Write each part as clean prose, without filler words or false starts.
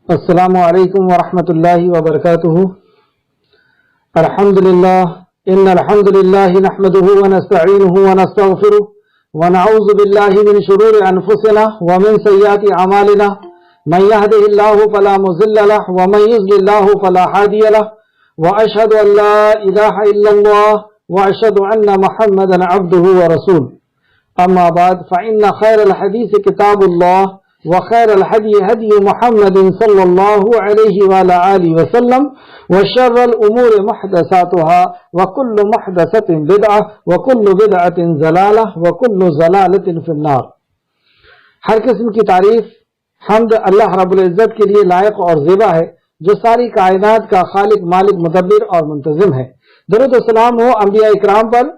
السلام علیکم ورحمۃ اللہ وبرکاتہ۔ الحمدللہ ان الحمدللہ نحمده ونستعینه ونستغفره ونعوذ باللہ من شرور انفسنا ومن سیئات اعمالنا من يهده الله فلا مضل له ومن يضلل الله فلا هادي له واشهد ان لا اله الا الله واشهد ان محمدا عبده ورسوله اما بعد فان خير الحديث كتاب الله وخير الهدي هدي محمد صلى الله عليه وعلى آله وسلم وشر الأمور محدثاتها وكل محدثة بدعة وكل بدعة ضلالة وكل ضلالة في النار۔ ہر قسم کی تعریف حمد اللہ رب العزت کے لیے لائق اور زیبا ہے جو ساری کائنات کا خالق مالک مدبر اور منتظم ہے۔ درود و سلام ہو انبیاء اکرام پر،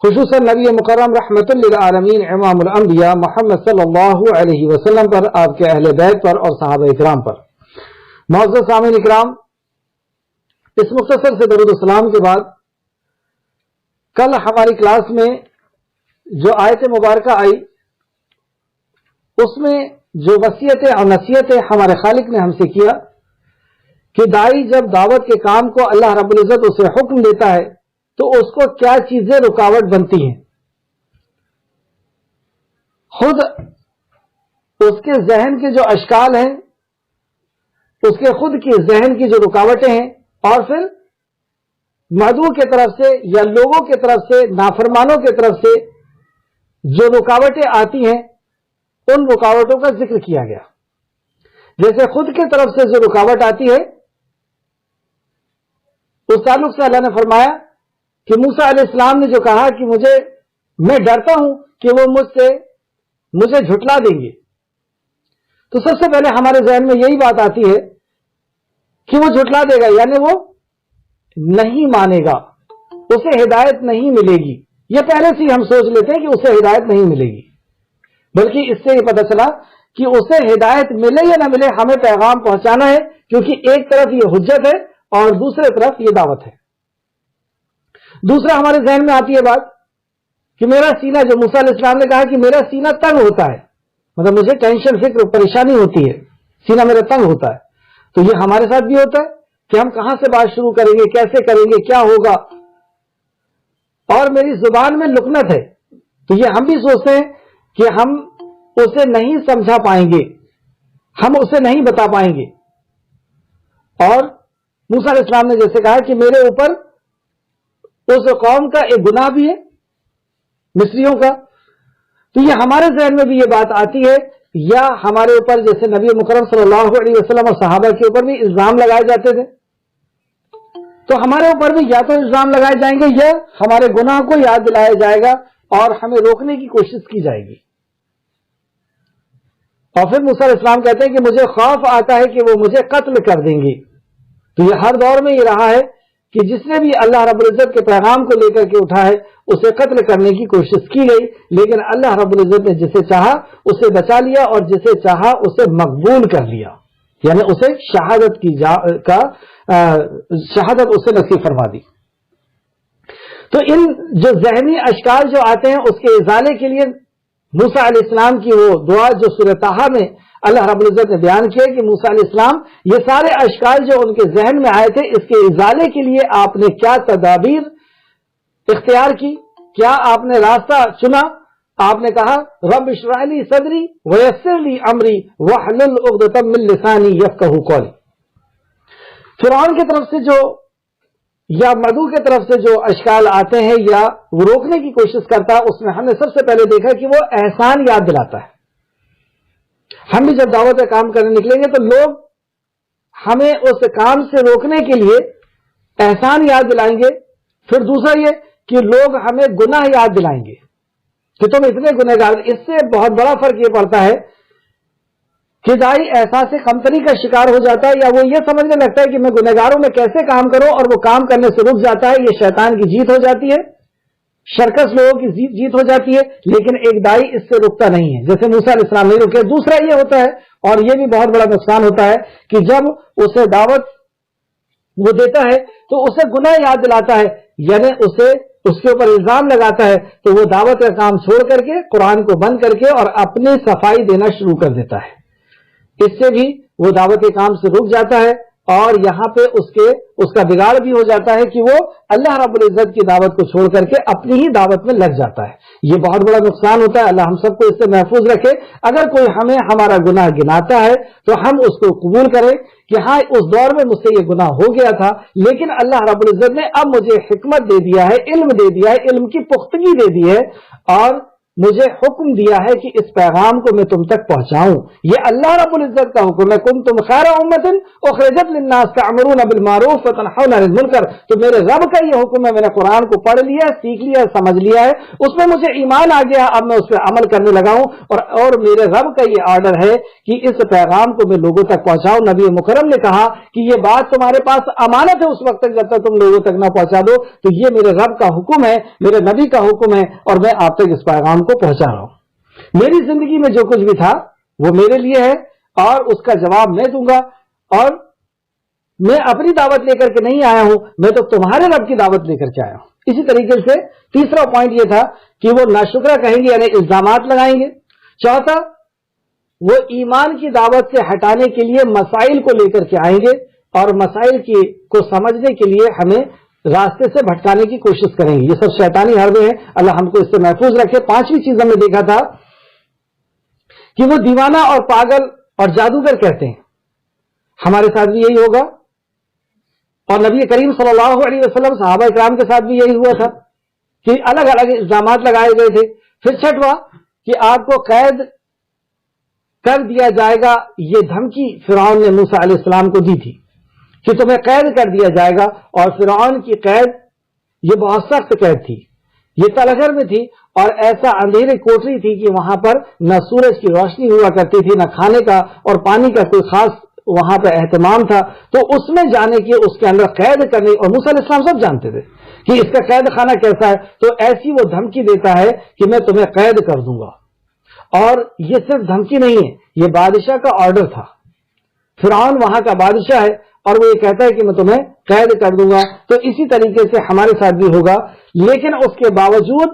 خصوصاً نبی مکرم رحمت للعالمین امام الانبیاء محمد صلی اللہ علیہ وسلم پر، آپ کے اہل بیت پر اور صحابہ اکرام پر۔ معزز سامعین اکرام، اس مختصر سے درود السلام کے بعد کل ہماری کلاس میں جو آیت مبارکہ آئی اس میں جو وصیتیں اور نصیحتیں ہمارے خالق نے ہم سے کیا کہ داعی جب دعوت کے کام کو اللہ رب العزت اسے حکم دیتا ہے تو اس کو کیا چیزیں رکاوٹ بنتی ہیں۔ خود اس کے ذہن کے جو اشکال ہیں، اس کے خود کی ذہن کی جو رکاوٹیں ہیں، اور پھر مدعو کی طرف سے یا لوگوں کی طرف سے، نافرمانوں کی طرف سے جو رکاوٹیں آتی ہیں ان رکاوٹوں کا ذکر کیا گیا۔ جیسے خود کی طرف سے جو رکاوٹ آتی ہے اس تعلق سے اللہ نے فرمایا کہ موسیٰ علیہ السلام نے جو کہا کہ میں ڈرتا ہوں کہ وہ مجھے جھٹلا دیں گے، تو سب سے پہلے ہمارے ذہن میں یہی بات آتی ہے کہ وہ جھٹلا دے گا، یعنی وہ نہیں مانے گا، اسے ہدایت نہیں ملے گی۔ یہ پہلے سے ہم سوچ لیتے ہیں کہ اسے ہدایت نہیں ملے گی، بلکہ اس سے یہ پتہ چلا کہ اسے ہدایت ملے یا نہ ملے ہمیں پیغام پہنچانا ہے، کیونکہ ایک طرف یہ حجت ہے اور دوسرے طرف یہ دعوت ہے۔ دوسرا ہمارے ذہن میں آتی ہے بات کہ میرا سینہ، جو موسیٰ علیہ السلام نے کہا کہ میرا سینہ تنگ ہوتا ہے، مطلب مجھے ٹینشن، فکر، پریشانی ہوتی ہے، سینہ میرا تنگ ہوتا ہے، تو یہ ہمارے ساتھ بھی ہوتا ہے کہ ہم کہاں سے بات شروع کریں گے، کیسے کریں گے، کیا ہوگا، اور میری زبان میں لکنت ہے، تو یہ ہم بھی سوچتے ہیں کہ ہم اسے نہیں سمجھا پائیں گے، ہم اسے نہیں بتا پائیں گے۔ اور موسیٰ علیہ السلام نے جیسے کہا کہ میرے اوپر اس قوم کا ایک گناہ بھی ہے، مصریوں کا، تو یہ ہمارے ذہن میں بھی یہ بات آتی ہے، یا ہمارے اوپر جیسے نبی مکرم صلی اللہ علیہ وسلم اور صحابہ کے اوپر بھی الزام لگائے جاتے تھے، تو ہمارے اوپر بھی یا تو الزام لگائے جائیں گے یا ہمارے گناہ کو یاد دلایا جائے گا اور ہمیں روکنے کی کوشش کی جائے گی۔ اور پھر موسیٰ علیہ السلام کہتے ہیں کہ مجھے خوف آتا ہے کہ وہ مجھے قتل کر دیں گے۔ تو یہ ہر دور میں یہ رہا ہے کہ جس نے بھی اللہ رب العزت کے پیغام کو لے کر کے اٹھا ہے اسے قتل کرنے کی کوشش کی گئی، لیکن اللہ رب العزت نے جسے چاہا اسے بچا لیا اور جسے چاہا اسے مقبول کر لیا، یعنی اسے شہادت اسے نصیب فرما دی۔ تو ان جو ذہنی اشکال جو آتے ہیں اس کے ازالے کے لیے موسیٰ علیہ السلام کی وہ دعا جو سورہ طٰہٰ میں اللہ رب العزت نے بیان کیا کہ موسیٰ علیہ السلام یہ سارے اشکال جو ان کے ذہن میں آئے تھے اس کے ازالے کے لیے آپ نے کیا تدابیر اختیار کی، کیا آپ نے راستہ چنا۔ آپ نے کہا رب اشرح لی صدری ویسر لی امری واحلل عقدۃ من لسانی یفقہوا قولی۔ فرعون کی طرف سے جو یا مدعو کی طرف سے جو اشکال آتے ہیں یا وہ روکنے کی کوشش کرتا ہے، اس میں ہم نے سب سے پہلے دیکھا کہ وہ احسان یاد دلاتا ہے۔ ہم بھی جب دعوت کا کام کرنے نکلیں گے تو لوگ ہمیں اس کام سے روکنے کے لیے احسان یاد دلائیں گے۔ پھر دوسرا یہ کہ لوگ ہمیں گناہ یاد دلائیں گے کہ تم اتنے گنہگار۔ اس سے بہت بڑا فرق یہ پڑتا ہے کہ داعی احساس کمتری کا شکار ہو جاتا ہے، یا وہ یہ سمجھنے لگتا ہے کہ میں گنہگاروں میں کیسے کام کروں، اور وہ کام کرنے سے رک جاتا ہے۔ یہ شیطان کی جیت ہو جاتی ہے، شرکس لوگوں کی جیت ہو جاتی ہے، لیکن ایک داعی اس سے رکتا نہیں ہے، جیسے موسیٰ علیہ السلام نہیں رکے۔ دوسرا یہ ہوتا ہے، اور یہ بھی بہت بڑا نقصان ہوتا ہے، کہ جب اسے دعوت وہ دیتا ہے تو اسے گناہ یاد دلاتا ہے، یعنی اس کے اوپر الزام لگاتا ہے، تو وہ دعوت کا کام چھوڑ کر کے قرآن کو بند کر کے اور اپنی صفائی دینا شروع کر دیتا ہے۔ اس سے بھی وہ دعوت کام سے رک جاتا ہے اور یہاں پہ اس کا بگاڑ بھی ہو جاتا ہے کہ وہ اللہ رب العزت کی دعوت کو چھوڑ کر کے اپنی ہی دعوت میں لگ جاتا ہے. یہ بہت بڑا نقصان ہوتا ہے. اللہ ہم سب کو اس سے محفوظ رکھے. اگر کوئی ہمیں ہمارا گناہ گناتا ہے تو ہم اس کو قبول کریں کہ ہاں اس دور میں مجھ سے یہ گناہ ہو گیا تھا، لیکن اللہ رب العزت نے اب مجھے حکمت دے دیا ہے، علم دے دیا ہے، علم کی پختگی دے دی ہے اور مجھے حکم دیا ہے کہ اس پیغام کو میں تم تک پہنچاؤں. یہ اللہ رب العزت کا حکم ہے. کنتم خیر امۃ اخرجت للناس تأمرون بالمعروف وتنہون عن المنکر. تو میرے رب کا یہ حکم ہے. میں نے قرآن کو پڑھ لیا، سیکھ لیا، سمجھ لیا ہے، اس میں مجھے ایمان آ گیا، اب میں اس پہ عمل کرنے لگا ہوں اور میرے رب کا یہ آرڈر ہے کہ اس پیغام کو میں لوگوں تک پہنچاؤں. نبی مکرم نے کہا کہ یہ بات تمہارے پاس امانت ہے اس وقت تک جب تک تم لوگوں تک نہ پہنچا دو. تو یہ میرے رب کا حکم ہے، میرے نبی کا حکم ہے اور میں آپ تک اس پیغام کو پہنچا رہا ہوں. میری زندگی میں جو کچھ بھی تھا وہ میرے لیے ہے اور اس کا جواب میں دوں گا. اور میں اپنی دعوت لے کر کے نہیں آیا ہوں، میں تو تمہارے رب کی دعوت لے کر کے آیا ہوں. اسی طریقے سے تیسرا پوائنٹ یہ تھا کہ وہ ناشکرا کہیں گے یعنی الزامات لگائیں گے. چوتھا، وہ ایمان کی دعوت سے ہٹانے کے لیے مسائل کو لے کر کے آئیں گے اور مسائل کو سمجھنے کے لیے ہمیں راستے سے بھٹکانے کی کوشش کریں گے. یہ سب شیطانی حربے ہیں. اللہ ہم کو اس سے محفوظ رکھے. پانچویں چیز ہم نے دیکھا تھا کہ وہ دیوانہ اور پاگل اور جادوگر کہتے ہیں. ہمارے ساتھ بھی یہی ہوگا اور نبی کریم صلی اللہ علیہ وسلم صحابہ اکرام کے ساتھ بھی یہی ہوا تھا کہ الگ الگ الزامات لگائے گئے تھے. پھر چھٹواں کہ آپ کو قید کر دیا جائے گا. یہ دھمکی فرعون نے موسیٰ علیہ السلام کو دی تھی کہ تمہیں قید کر دیا جائے گا. اور فرعون کی قید یہ بہت سخت قید تھی. یہ تلغر میں تھی اور ایسا اندھیری کوٹری تھی کہ وہاں پر نہ سورج کی روشنی ہوا کرتی تھی، نہ کھانے کا اور پانی کا کوئی خاص وہاں پہ اہتمام تھا. تو اس میں جانے کی، اس کے اندر قید کرنے، اور موسیٰ علیہ السلام سب جانتے تھے کہ اس کا قید خانہ کیسا ہے. تو ایسی وہ دھمکی دیتا ہے کہ میں تمہیں قید کر دوں گا. اور یہ صرف دھمکی نہیں ہے، یہ بادشاہ کا آرڈر تھا. فرعون وہاں کا بادشاہ ہے اور وہ یہ کہتا ہے کہ میں تمہیں قید کر دوں گا. تو اسی طریقے سے ہمارے ساتھ بھی ہوگا. لیکن اس کے باوجود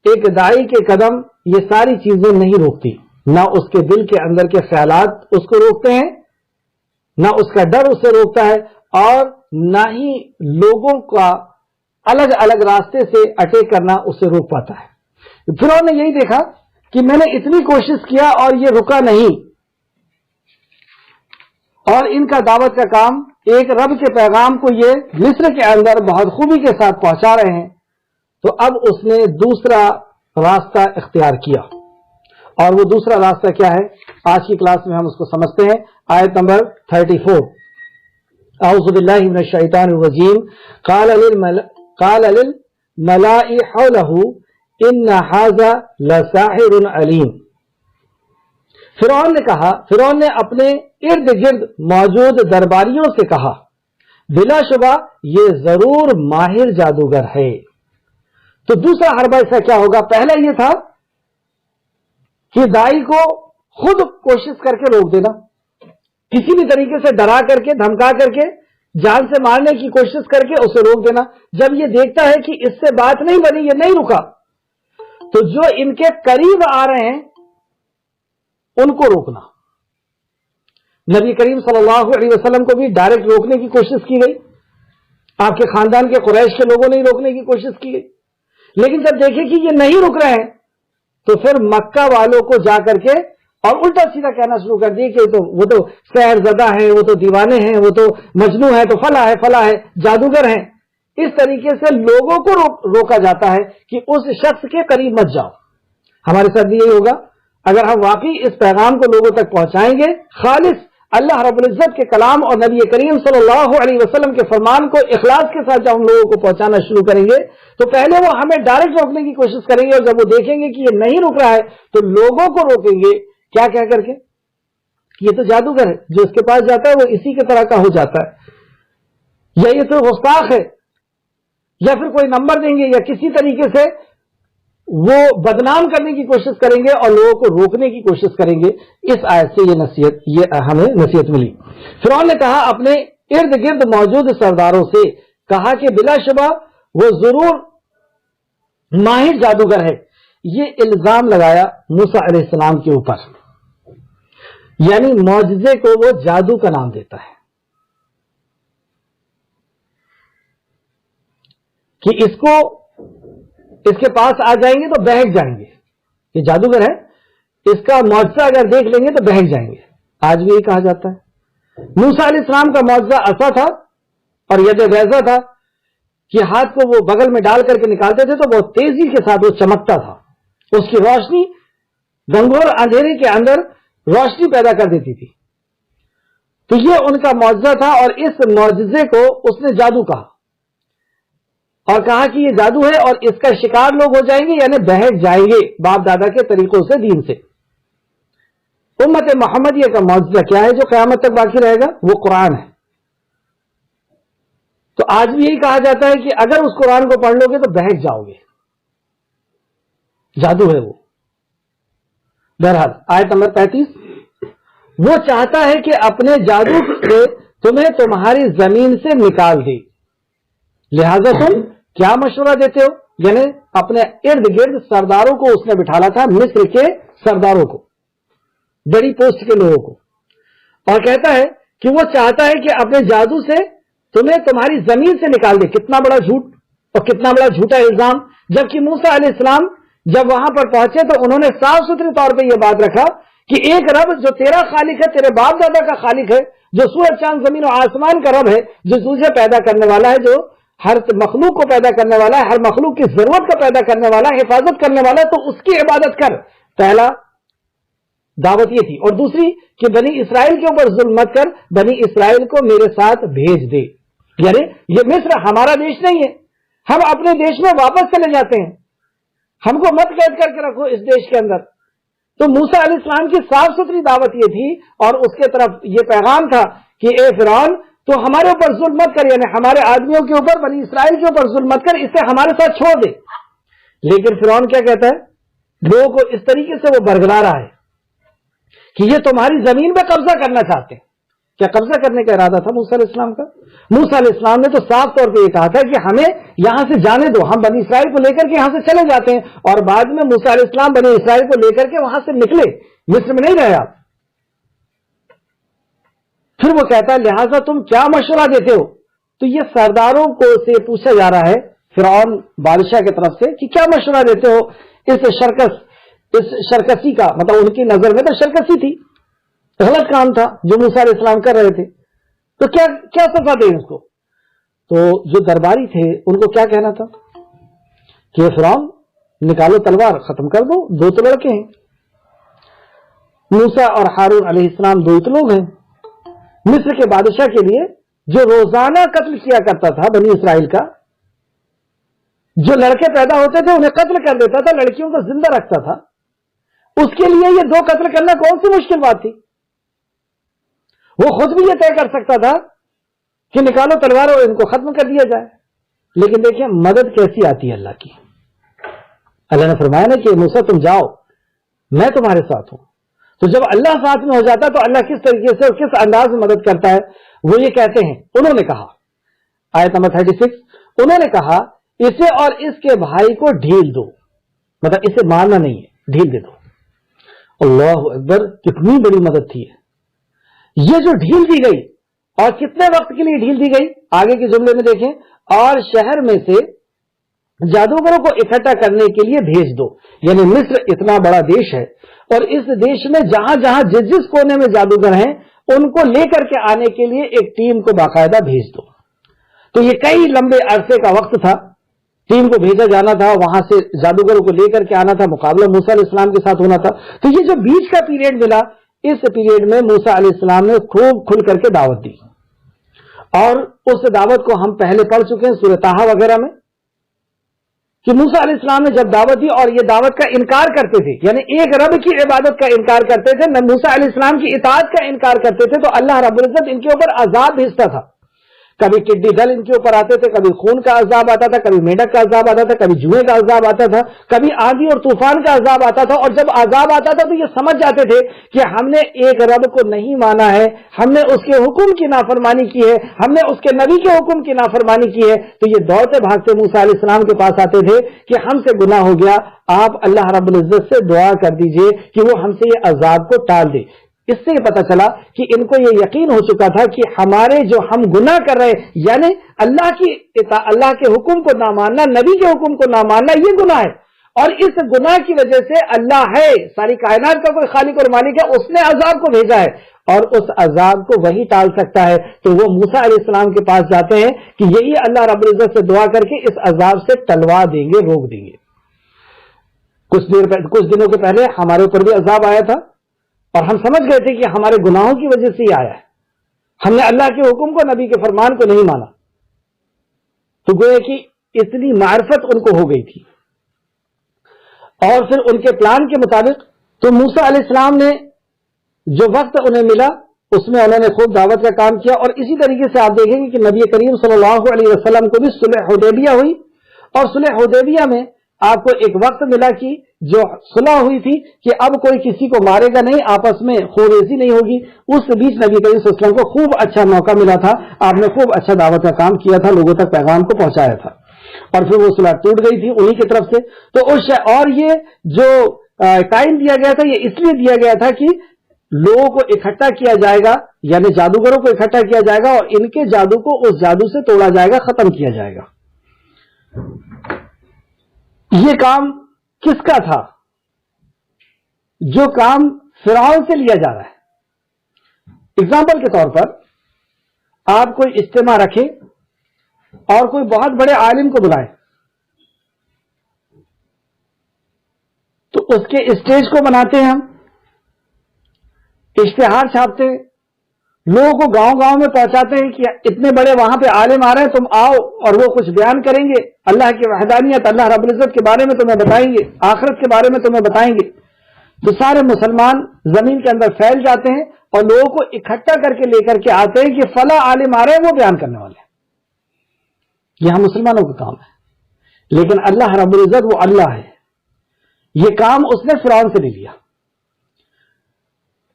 ایک داعی کے قدم یہ ساری چیزیں نہیں روکتی. نہ اس کے دل کے اندر کے خیالات اس کو روکتے ہیں، نہ اس کا ڈر اسے روکتا ہے، اور نہ ہی لوگوں کا الگ الگ راستے سے اٹیک کرنا اسے روک پاتا ہے. فرعون نے یہی دیکھا کہ میں نے اتنی کوشش کیا اور یہ رکا نہیں، اور ان کا دعوت کا کام، ایک رب کے پیغام کو یہ مصر کے اندر بہت خوبی کے ساتھ پہنچا رہے ہیں. تو اب اس نے دوسرا راستہ اختیار کیا. اور وہ دوسرا راستہ کیا ہے؟ آج کی کلاس میں ہم اس کو سمجھتے ہیں. آیت نمبر 34. اعوذ باللہ من الشیطان الرجیم. قال للملائ حوله ان هذا لساحر علیم. فرعون نے کہا، فرعون نے اپنے ارد گرد موجود درباریوں سے کہا، بلا شبہ یہ ضرور ماہر جادوگر ہے. تو دوسرا حربہ اس کا کیا ہوگا؟ پہلا یہ تھا کہ دائی کو خود کوشش کر کے روک دینا، کسی بھی طریقے سے ڈرا کر کے، دھمکا کر کے، جان سے مارنے کی کوشش کر کے اسے روک دینا. جب یہ دیکھتا ہے کہ اس سے بات نہیں بنی، یہ نہیں رکا، تو جو ان کے قریب آ رہے ہیں ان کو روکنا. نبی کریم صلی اللہ علیہ وسلم کو بھی ڈائریکٹ روکنے کی کوشش کی گئی، آپ کے خاندان کے قریش کے لوگوں نے روکنے کی کوشش کی گئی. لیکن جب دیکھے کہ یہ نہیں رک رہے ہیں تو پھر مکہ والوں کو جا کر کے اور الٹا سیدھا کہنا شروع کر دیے کہ وہ تو سحر زدہ ہیں، وہ تو دیوانے ہیں، وہ تو مجنون ہے، تو فلاں ہے، فلاں ہے، جادوگر ہیں. اس طریقے سے لوگوں کو روکا جاتا ہے کہ اس شخص کے قریب مت جاؤ. ہمارے ساتھ بھی یہی ہوگا. اگر ہم واقعی اس پیغام کو لوگوں تک پہنچائیں گے، خالص اللہ رب العزت کے کلام اور نبی کریم صلی اللہ علیہ وسلم کے فرمان کو اخلاص کے ساتھ جب ہم لوگوں کو پہنچانا شروع کریں گے تو پہلے وہ ہمیں ڈائریکٹ روکنے کی کوشش کریں گے، اور جب وہ دیکھیں گے کہ یہ نہیں رک رہا ہے تو لوگوں کو روکیں گے. کیا کہہ کر کے؟ یہ تو جادوگر ہے، جو اس کے پاس جاتا ہے وہ اسی کے طرح کا ہو جاتا ہے، یا یہ تو گستاخ ہے، یا پھر کوئی نمبر دیں گے، یا کسی طریقے سے وہ بدنام کرنے کی کوشش کریں گے اور لوگوں کو روکنے کی کوشش کریں گے. اس آیت سے یہ ہمیں نصیحت ملی. فرعون نے کہا اپنے ارد گرد موجود سرداروں سے، کہا کہ بلا شبہ وہ ضرور ماہر جادوگر ہے. یہ الزام لگایا موسیٰ علیہ السلام کے اوپر. یعنی معجزے کو وہ جادو کا نام دیتا ہے کہ اس کے پاس آ جائیں گے تو بہک جائیں گے. یہ جادوگر ہے, اس کا معجزہ اگر دیکھ لیں گے تو بہک جائیں گے. آج بھی یہی کہا جاتا ہے. موسیٰ علیہ السلام کا معجزہ عصا تھا اور ید بیضا تھا کہ ہاتھ کو وہ بغل میں ڈال کر کے نکالتے تھے تو بہت تیزی کے ساتھ وہ چمکتا تھا. اس کی روشنی گھنگھور اندھیرے کے اندر روشنی پیدا کر دیتی تھی. تو یہ ان کا معجزہ تھا اور اس معجزے کو اس نے جادو کہا اور کہا کہ یہ جادو ہے اور اس کا شکار لوگ ہو جائیں گے, یعنی بہک جائیں گے باپ دادا کے طریقوں سے, دین سے. امت محمدیہ کا معجزہ کیا ہے جو قیامت تک باقی رہے گا؟ وہ قرآن ہے. تو آج بھی یہی کہا جاتا ہے کہ اگر اس قرآن کو پڑھ لو گے تو بہک جاؤ گے. جادو ہے وہ. بہرحال آیت نمبر 35, وہ چاہتا ہے کہ اپنے جادو سے تمہیں تمہاری زمین سے نکال دے, لہذا تم کیا مشورہ دیتے ہو؟ یعنی اپنے ارد گرد سرداروں کو اس نے بٹھالا تھا, مصر کے سرداروں کو, بڑی پوسٹ کے لوگوں کو, اور کہتا ہے کہ وہ چاہتا ہے کہ اپنے جادو سے تمہیں تمہاری زمین سے نکال دے. کتنا بڑا جھوٹ اور کتنا بڑا جھوٹا الزام. جبکہ موسیٰ علیہ السلام جب وہاں پر پہنچے تو انہوں نے صاف ستھرے طور پہ یہ بات رکھا کہ ایک رب جو تیرا خالق ہے, تیرے باپ دادا کا خالق ہے, جو سورج چاند زمین و آسمان کا رب ہے, جو تجھے پیدا کرنے والا ہے, جو ہر مخلوق کو پیدا کرنے والا ہے, ہر مخلوق کی ضرورت کا پیدا کرنے والا ہے, حفاظت کرنے والا ہے, تو اس کی عبادت کر. پہلا دعوت یہ تھی. اور دوسری کہ بنی اسرائیل کے اوپر ظلم مت کر, بنی اسرائیل کو میرے ساتھ بھیج دے. یعنی یہ مصر ہمارا دیش نہیں ہے, ہم اپنے دیش میں واپس چلے جاتے ہیں, ہم کو مت قید کر کے رکھو اس دیش کے اندر. تو موسیٰ علیہ السلام کی صاف ستھری دعوت یہ تھی اور اس کے طرف یہ پیغام تھا کہ اے فرعون, تو ہمارے اوپر ظلم مت کر, یعنی ہمارے آدمیوں کے اوپر, بنی اسرائیل کے اوپر ظلم مت کر, اسے ہمارے ساتھ چھوڑ دے. لیکن فرعون کیا کہتا ہے؟ لوگوں کو اس طریقے سے وہ برگلا رہا ہے کہ یہ تمہاری زمین پہ قبضہ کرنا چاہتے ہیں. کیا قبضہ کرنے کا ارادہ تھا موسیٰ علیہ السلام کا؟ موسیٰ علیہ السلام نے تو صاف طور پہ یہ کہا تھا کہ ہمیں یہاں سے جانے دو, ہم بنی اسرائیل کو لے کر کے یہاں سے چلے جاتے ہیں. اور بعد میں موسیٰ علیہ السلام بنی اسرائیل کو لے کر کے وہاں سے نکلے, مصر میں نہیں رہے آپ. پھر وہ کہتا ہے لہٰذا تم کیا مشورہ دیتے ہو؟ تو یہ سرداروں کو سے پوچھا جا رہا ہے فرعون بادشاہ کی طرف سے کہ کیا مشورہ دیتے ہو اس شرکسی کا. مطلب ان کی نظر میں تو شرکسی تھی, غلط کام تھا جو موسیٰ علیہ السلام کر رہے تھے, تو کیا سزا دیں اس کو؟ تو جو درباری تھے ان کو کیا کہنا تھا کہ فرعون نکالو تلوار, ختم کر دو, 2 تو لڑکے ہیں, موسیٰ اور ہارون علیہ السلام 2 تو لوگ ہیں. مصر کے بادشاہ کے لیے جو روزانہ قتل کیا کرتا تھا بنی اسرائیل کا, جو لڑکے پیدا ہوتے تھے انہیں قتل کر دیتا تھا, لڑکیوں کو زندہ رکھتا تھا, اس کے لیے یہ 2 قتل کرنا کون سی مشکل بات تھی؟ وہ خود بھی یہ طے کر سکتا تھا کہ نکالو تلوار اور ان کو ختم کر دیا جائے. لیکن دیکھیں مدد کیسی آتی ہے اللہ کی. اللہ نے فرمایا نا کہ موسیٰ تم جاؤ, میں تمہارے ساتھ ہوں. تو جب اللہ ساتھ میں ہو جاتا تو اللہ کس طریقے سے اور کس انداز میں مدد کرتا ہے. وہ یہ کہتے ہیں, انہوں نے کہا, آیت نمبر 36, انہوں نے کہا اسے اور اس کے بھائی کو ڈھیل دو. مطلب اسے مارنا نہیں ہے, ڈھیل دے دو. اللہ اکبر, کتنی بڑی مدد تھی. یہ جو ڈھیل دی گئی اور کتنے وقت کے لیے ڈھیل دی گئی, آگے کے جملے میں دیکھیں, اور شہر میں سے جادوگروں کو اکٹھا کرنے کے لیے بھیج دو. یعنی مصر اتنا بڑا دیش ہے اور اس دیش میں جہاں جہاں جس کونے میں جادوگر ہیں ان کو لے کر کے آنے کے لیے ایک ٹیم کو باقاعدہ بھیج دو. تو یہ کئی لمبے عرصے کا وقت تھا, ٹیم کو بھیجا جانا تھا, وہاں سے جادوگروں کو لے کر کے آنا تھا, مقابلہ موسیٰ علیہ السلام کے ساتھ ہونا تھا. تو یہ جو بیچ کا پیریڈ ملا, اس پیریڈ میں موسیٰ علیہ السلام نے خوب کھل کر کے دعوت دی. اور اس دعوت کو ہم پہلے پڑھ چکے ہیں سورہ طٰہٰ وغیرہ میں کہ موسیٰ علیہ السلام نے جب دعوت دی اور یہ دعوت کا انکار کرتے تھے, یعنی ایک رب کی عبادت کا انکار کرتے تھے, نہ موسیٰ علیہ السلام کی اطاعت کا انکار کرتے تھے, تو اللہ رب العزت ان کے اوپر عذاب بھیجتا تھا. کبھی ٹڈی دل ان کے اوپر آتے تھے, کبھی خون کا عذاب آتا تھا, کبھی میڈک کا عذاب آتا تھا, کبھی جوئے کا عذاب آتا تھا, کبھی آندھی اور طوفان کا عذاب آتا تھا. اور جب عذاب آتا تھا تو یہ سمجھ جاتے تھے کہ ہم نے ایک رب کو نہیں مانا ہے, ہم نے اس کے حکم کی نافرمانی کی ہے, ہم نے اس کے نبی کے حکم کی نافرمانی کی ہے. تو یہ دوڑتے بھاگتے موسیٰ علیہ السلام کے پاس آتے تھے کہ ہم سے گناہ ہو گیا, آپ اللہ رب العزت سے دعا کر دیجئے کہ وہ ہم سے یہ عذاب کو ٹال دے. اس سے یہ پتا چلا کہ ان کو یہ یقین ہو چکا تھا کہ ہمارے جو ہم گناہ کر رہے ہیں، یعنی اللہ کے حکم کو نہ ماننا، نبی کے حکم کو نہ ماننا، یہ گناہ ہے، اور اس گناہ کی وجہ سے اللہ ہے، ساری کائنات کا کوئی خالق اور مالک ہے، اس نے عذاب کو بھیجا ہے، اور اس عذاب کو وہی ٹال سکتا ہے۔ تو وہ موسیٰ علیہ السلام کے پاس جاتے ہیں کہ یہی اللہ رب العزت سے دعا کر کے اس عذاب سے ٹلوا دیں گے، روک دیں گے۔ کچھ دنوں کے پہلے ہمارے اوپر بھی عذاب آیا تھا، اور ہم سمجھ گئے تھے کہ ہمارے گناہوں کی وجہ سے ہی آیا ہے، ہم نے اللہ کے حکم کو، نبی کے فرمان کو نہیں مانا، تو گویا کہ اتنی معرفت ان کو ہو گئی تھی، اور پھر ان کے پلان کے مطابق تو موسیٰ علیہ السلام نے جو وقت انہیں ملا اس میں انہوں نے خوب دعوت کا کام کیا، اور اسی طریقے سے آپ دیکھیں گے کہ نبی کریم صلی اللہ علیہ وسلم کو بھی صلح حدیبیہ ہوئی، اور صلح حدیبیہ میں آپ کو ایک وقت ملا کہ جو صلح ہوئی تھی کہ اب کوئی کسی کو مارے گا نہیں، آپس میں خوریزی نہیں ہوگی، اس بیچ نبی کریم صلی اللہ علیہ وسلم کو خوب اچھا موقع ملا تھا، آپ نے خوب اچھا دعوت کا کام کیا تھا، لوگوں تک پیغام کو پہنچایا تھا، اور پھر وہ صلح ٹوٹ گئی تھی انہی کی طرف سے۔ تو اور یہ جو ٹائم دیا گیا تھا یہ اس لیے دیا گیا تھا کہ لوگوں کو اکٹھا کیا جائے گا، یعنی جادوگروں کو اکٹھا کیا جائے گا، اور ان کے جادو کو اس جادو سے توڑا جائے گا، ختم کیا جائے گا۔ یہ کام کس کا تھا؟ جو کام فرعون سے لیا جا رہا ہے۔ اگزامپل کے طور پر آپ کوئی اجتماع رکھیں اور کوئی بہت بڑے عالم کو بلائیں، تو اس کے اسٹیج کو بناتے ہیں، ہم اشتہار چھاپتے ہیں، لوگوں کو گاؤں گاؤں میں پہنچاتے ہیں کہ اتنے بڑے وہاں پہ عالم آ رہے ہیں، تم آؤ، اور وہ کچھ بیان کریں گے، اللہ کی وحدانیت، اللہ رب العزت کے بارے میں تمہیں بتائیں گے، آخرت کے بارے میں تمہیں بتائیں گے۔ تو سارے مسلمان زمین کے اندر پھیل جاتے ہیں اور لوگوں کو اکٹھا کر کے لے کر کے آتے ہیں کہ فلاں عالم آ رہے ہیں، وہ بیان کرنے والے ہیں۔ یہ ہم مسلمانوں کا کام ہے، لیکن اللہ رب العزت وہ اللہ ہے، یہ کام اس نے فرعون سے لے لیا۔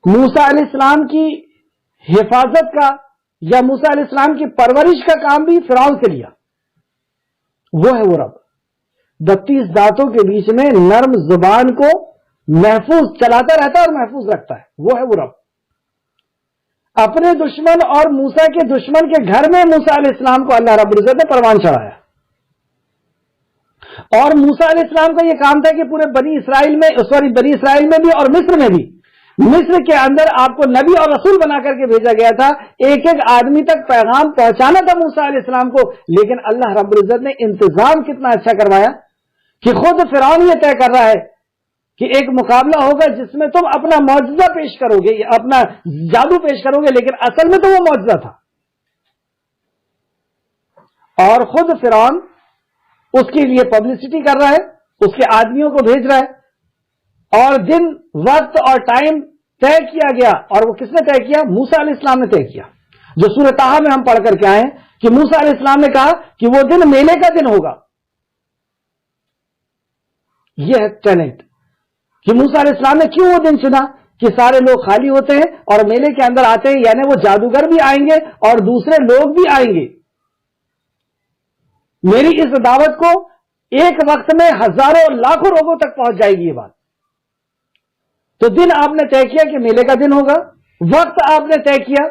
موسیٰ علیہ السلام کی حفاظت کا یا موسیٰ علیہ السلام کی پرورش کا کام بھی فرعون سے لیا۔ وہ ہے وہ رب 32 دانتوں کے بیچ میں نرم زبان کو محفوظ چلاتا رہتا ہے اور محفوظ رکھتا ہے، وہ ہے وہ رب۔ اپنے دشمن اور موسیٰ کے دشمن کے گھر میں موسیٰ علیہ السلام کو اللہ رب العزت نے پروان چڑھایا، اور موسیٰ علیہ السلام کا یہ کام تھا کہ پورے بنی اسرائیل میں بھی اور مصر میں بھی، مصر کے اندر آپ کو نبی اور رسول بنا کر کے بھیجا گیا تھا، ایک ایک آدمی تک پیغام پہنچانا تھا موسیٰ علیہ السلام کو، لیکن اللہ رب العزت نے انتظام کتنا اچھا کروایا کہ خود فرعون یہ طے کر رہا ہے کہ ایک مقابلہ ہوگا جس میں تم اپنا معجزہ پیش کرو گے، اپنا جادو پیش کرو گے، لیکن اصل میں تو وہ معجزہ تھا، اور خود فرعون اس کے لیے پبلسٹی کر رہا ہے، اس کے آدمیوں کو بھیج رہا ہے، اور دن وقت اور ٹائم طے کیا گیا، اور وہ کس نے طے کیا؟ موسیٰ علیہ السلام نے طے کیا، جو سورہ طٰہٰ میں ہم پڑھ کر کے آئے ہیں کہ موسیٰ علیہ السلام نے کہا کہ وہ دن میلے کا دن ہوگا۔ یہ ہے ٹیلنٹ کہ موسیٰ علیہ السلام نے کیوں وہ دن چنا کہ سارے لوگ خالی ہوتے ہیں اور میلے کے اندر آتے ہیں، یعنی وہ جادوگر بھی آئیں گے اور دوسرے لوگ بھی آئیں گے۔ میری اس دعوت کو ایک وقت میں ہزاروں لاکھوں لوگوں تک پہنچ جائے گی یہ بات۔ تو دن آپ نے طے کیا کہ میلے کا دن ہوگا، وقت آپ نے طے کیا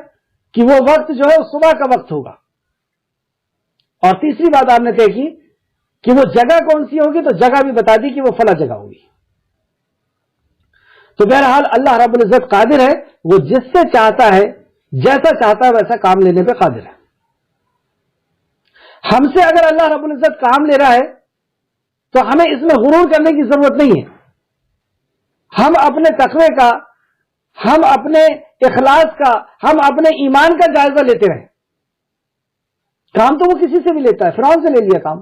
کہ وہ وقت جو ہے صبح کا وقت ہوگا، اور تیسری بات آپ نے طے کی کہ وہ جگہ کون سی ہوگی، تو جگہ بھی بتا دی کہ وہ فلاں جگہ ہوگی۔ تو بہرحال اللہ رب العزت قادر ہے، وہ جس سے چاہتا ہے جیسا چاہتا ہے ویسا کام لینے پہ قادر ہے۔ ہم سے اگر اللہ رب العزت کام لے رہا ہے تو ہمیں اس میں غرور کرنے کی ضرورت نہیں ہے، ہم اپنے تقوی کا، ہم اپنے اخلاص کا، ہم اپنے ایمان کا جائزہ لیتے رہیں۔ کام تو وہ کسی سے بھی لیتا ہے، فرعون سے لے لیا کام،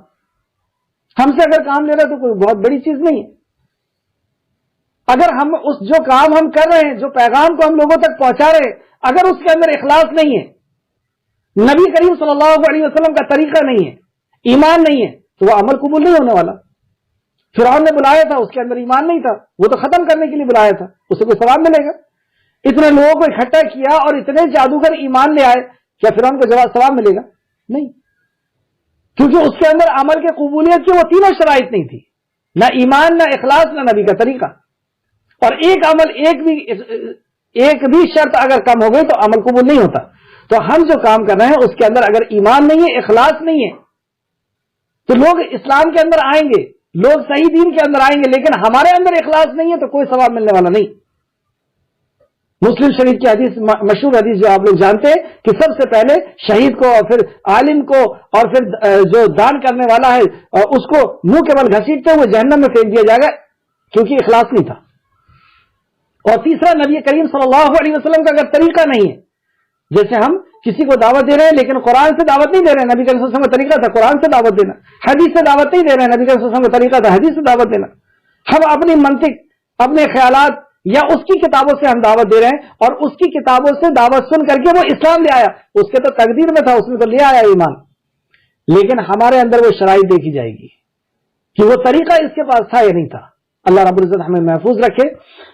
ہم سے اگر کام لے رہا ہے تو کوئی بہت بڑی چیز نہیں ہے۔ اگر ہم اس جو کام ہم کر رہے ہیں، جو پیغام کو ہم لوگوں تک پہنچا رہے ہیں، اگر اس کے اندر اخلاص نہیں ہے، نبی کریم صلی اللہ علیہ وسلم کا طریقہ نہیں ہے، ایمان نہیں ہے، تو وہ عمل قبول نہیں ہونے والا۔ فرعون نے بلایا تھا، اس کے اندر ایمان نہیں تھا، وہ تو ختم کرنے کے لیے بلایا تھا، اسے کوئی ثواب ملے گا؟ اتنے لوگوں کو اکٹھا کیا اور اتنے جادوگر ایمان لے آئے، کیا فرعون کو ثواب ملے گا؟ نہیں، کیونکہ اس کے اندر عمل کے قبولیت کی وہ تینوں شرائط نہیں تھی، نہ ایمان، نہ اخلاص، نہ نبی کا طریقہ۔ اور ایک عمل، ایک بھی شرط اگر کم ہو گئی تو عمل قبول نہیں ہوتا. تو ہم جو کام کر رہے ہیں اس کے اندر اگر ایمان نہیں ہے، اخلاص نہیں ہے، تو لوگ اسلام کے اندر آئیں گے، لوگ صحیح دین کے اندر آئیں گے، لیکن ہمارے اندر اخلاص نہیں ہے تو کوئی ثواب ملنے والا نہیں. مسلم شریف کی حدیث، مشہور حدیث جو آپ لوگ جانتے ہیں کہ سب سے پہلے شہید کو اور پھر عالم کو اور پھر جو دان کرنے والا ہے اس کو منہ کے بل گھسیٹتے ہوئے جہنم میں پھینک دیا جائے گا کیونکہ اخلاص نہیں تھا. اور تیسرا، نبی کریم صلی اللہ علیہ وسلم کا اگر طریقہ نہیں ہے، جیسے ہم کسی کو دعوت دے رہے ہیں لیکن قرآن سے دعوت نہیں دے رہے ہیں، نبی کریم صلی اللہ علیہ وسلم کا طریقہ تھا قرآن سے دعوت دینا. حدیث سے دعوت نہیں دے رہے ہیں، نبی کریم صلی اللہ علیہ وسلم کا طریقہ تھا حدیث سے دعوت دینا. ہم اپنی منطق، اپنے خیالات یا اس کی کتابوں سے ہم دعوت دے رہے ہیں، اور اس کی کتابوں سے دعوت سن کر کے وہ اسلام لے آیا، اس کے تو تقدیر میں تھا، اس میں تو لے آیا ایمان، لیکن ہمارے اندر وہ شرائط دیکھی جائے گی کہ وہ طریقہ اس کے پاس تھا یا نہیں تھا. اللہ رب العزت ہمیں محفوظ رکھے.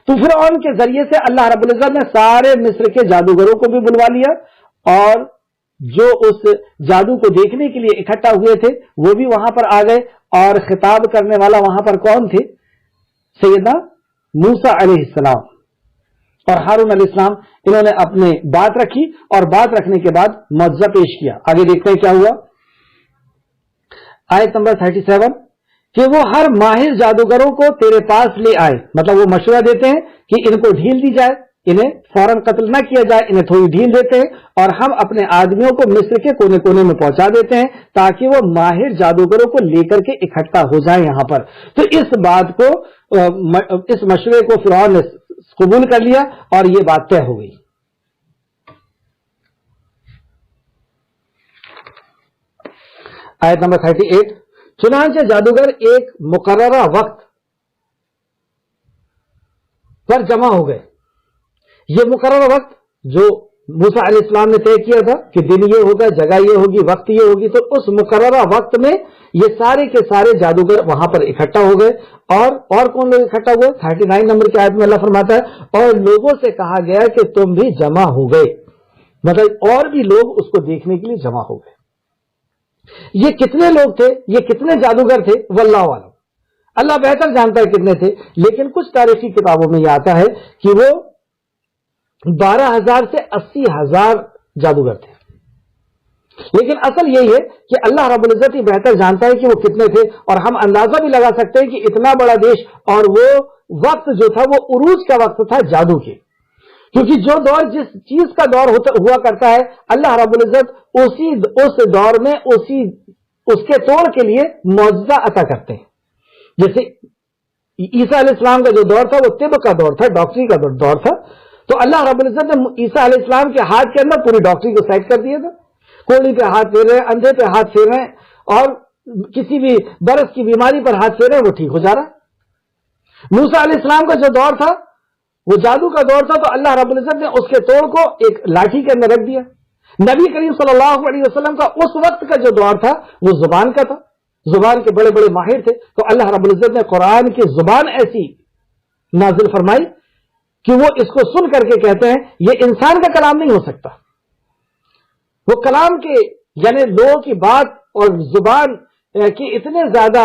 تو فرعون کے ذریعے سے اللہ رب العزت نے سارے مصر کے جادوگروں کو بھی بلوا لیا، اور جو اس جادو کو دیکھنے کے لیے اکٹھا ہوئے تھے وہ بھی وہاں پر آ گئے. اور خطاب کرنے والا وہاں پر کون تھے؟ سیدنا موسیٰ علیہ السلام اور ہارون علیہ السلام. انہوں نے اپنے بات رکھی اور بات رکھنے کے بعد معجزہ پیش کیا. آگے دیکھتے ہیں کیا ہوا. آیت نمبر 37 کہ وہ ہر ماہر جادوگروں کو تیرے پاس لے آئے. مطلب وہ مشورہ دیتے ہیں کہ ان کو ڈھیل دی جائے، انہیں فوراً قتل نہ کیا جائے، انہیں تھوڑی ڈھیل دیتے ہیں اور ہم اپنے آدمیوں کو مصر کے کونے کونے میں پہنچا دیتے ہیں تاکہ وہ ماہر جادوگروں کو لے کر کے اکٹھا ہو جائیں یہاں پر. تو اس بات کو، اس مشورے کو فرعون نے قبول کر لیا اور یہ بات طے ہو گئی. آیت نمبر 38 چنانچہ جادوگر ایک مقررہ وقت پر جمع ہو گئے. یہ مقررہ وقت جو موسیٰ علیہ السلام نے طے کیا تھا کہ دن یہ ہوگا، جگہ یہ ہوگی، وقت یہ ہوگی، تو اس مقررہ وقت میں یہ سارے کے سارے جادوگر وہاں پر اکٹھا ہو گئے. اور کون لوگ اکٹھا ہوئے؟ 39 نمبر کی آیت میں اللہ فرماتا ہے اور لوگوں سے کہا گیا کہ تم بھی جمع ہو گئے. مطلب اور بھی لوگ اس کو دیکھنے کے لیے جمع ہو گئے. یہ کتنے لوگ تھے، یہ کتنے جادوگر تھے، واللہ عالم، اللہ بہتر جانتا ہے کتنے تھے. لیکن کچھ تاریخی کتابوں میں یہ آتا ہے کہ وہ 12,000 سے 80,000 جادوگر تھے. لیکن اصل یہی ہے کہ اللہ رب العزت ہی بہتر جانتا ہے کہ وہ کتنے تھے. اور ہم اندازہ بھی لگا سکتے ہیں کہ اتنا بڑا دیش، اور وہ وقت جو تھا وہ عروج کا وقت تھا جادو کے، کیونکہ جو دور جس چیز کا دور ہوا کرتا ہے اللہ رب العزت اس دور میں اس کے طور کے لیے معجزہ عطا کرتے ہیں. جیسے عیسیٰ علیہ السلام کا جو دور تھا وہ طب کا دور تھا، ڈاکٹری کا دور تھا. تو اللہ رب العزت نے عیسیٰ علیہ السلام کے ہاتھ کے اندر پوری ڈاکٹری کو سیٹ کر دیا تھا. کوڑی پہ ہاتھ پھیر رہے ہیں، اندھے پہ ہاتھ پھیر رہے ہیں، اور کسی بھی برس کی بیماری پر ہاتھ پھیر رہے ہیں، وہ ٹھیک ہو جا رہا. موسیٰ علیہ السلام کا جو دور تھا وہ جادو کا دور تھا، تو اللہ رب العزت نے اس کے توڑ کو ایک لاٹھی کے اندر رکھ دیا. نبی کریم صلی اللہ علیہ وسلم کا اس وقت کا جو دور تھا وہ زبان کا تھا، زبان کے بڑے بڑے ماہر تھے. تو اللہ رب العزت نے قرآن کی زبان ایسی نازل فرمائی کہ وہ اس کو سن کر کے کہتے ہیں یہ انسان کا کلام نہیں ہو سکتا. وہ کلام کے یعنی لوگوں کی بات اور زبان کی اتنے زیادہ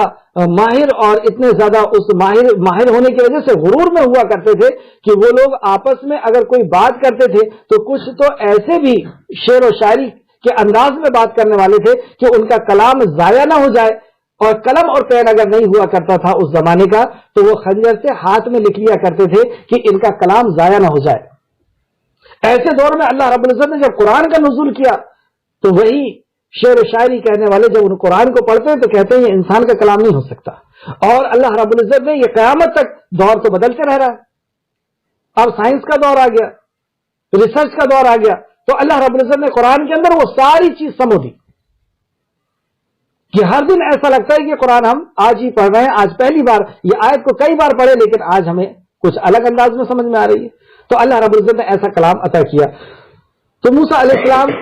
ماہر اور اتنے زیادہ اس ماہر ہونے کی وجہ سے غرور میں ہوا کرتے تھے کہ وہ لوگ آپس میں اگر کوئی بات کرتے تھے تو کچھ تو ایسے بھی شعر و شاعری کے انداز میں بات کرنے والے تھے کہ ان کا کلام ضائع نہ ہو جائے. اور قلم اور پین اگر نہیں ہوا کرتا تھا اس زمانے کا تو وہ خنجر سے ہاتھ میں لکھ لیا کرتے تھے کہ ان کا کلام ضائع نہ ہو جائے. ایسے دور میں اللہ رب العزت نے جب قرآن کا نزول کیا تو وہی شعر و شاعری کہنے والے جب ان قرآن کو پڑھتے ہیں تو کہتے ہیں یہ انسان کا کلام نہیں ہو سکتا. اور اللہ رب العزت نے یہ قیامت تک دور تو بدلتے رہ رہا ہے. اب سائنس کا دور آ گیا، ریسرچ کا دور آ گیا، تو اللہ رب العزت نے قرآن کے اندر وہ ساری چیز سمو دی کہ ہر دن ایسا لگتا ہے کہ قرآن ہم آج ہی پڑھ رہے ہیں، آج پہلی بار یہ آیت کو کئی بار پڑھے لیکن آج ہمیں کچھ الگ انداز میں سمجھ میں آ رہی ہے. تو اللہ رب العزت نے ایسا کلام عطا کیا. تو موسیٰ علیہ السلام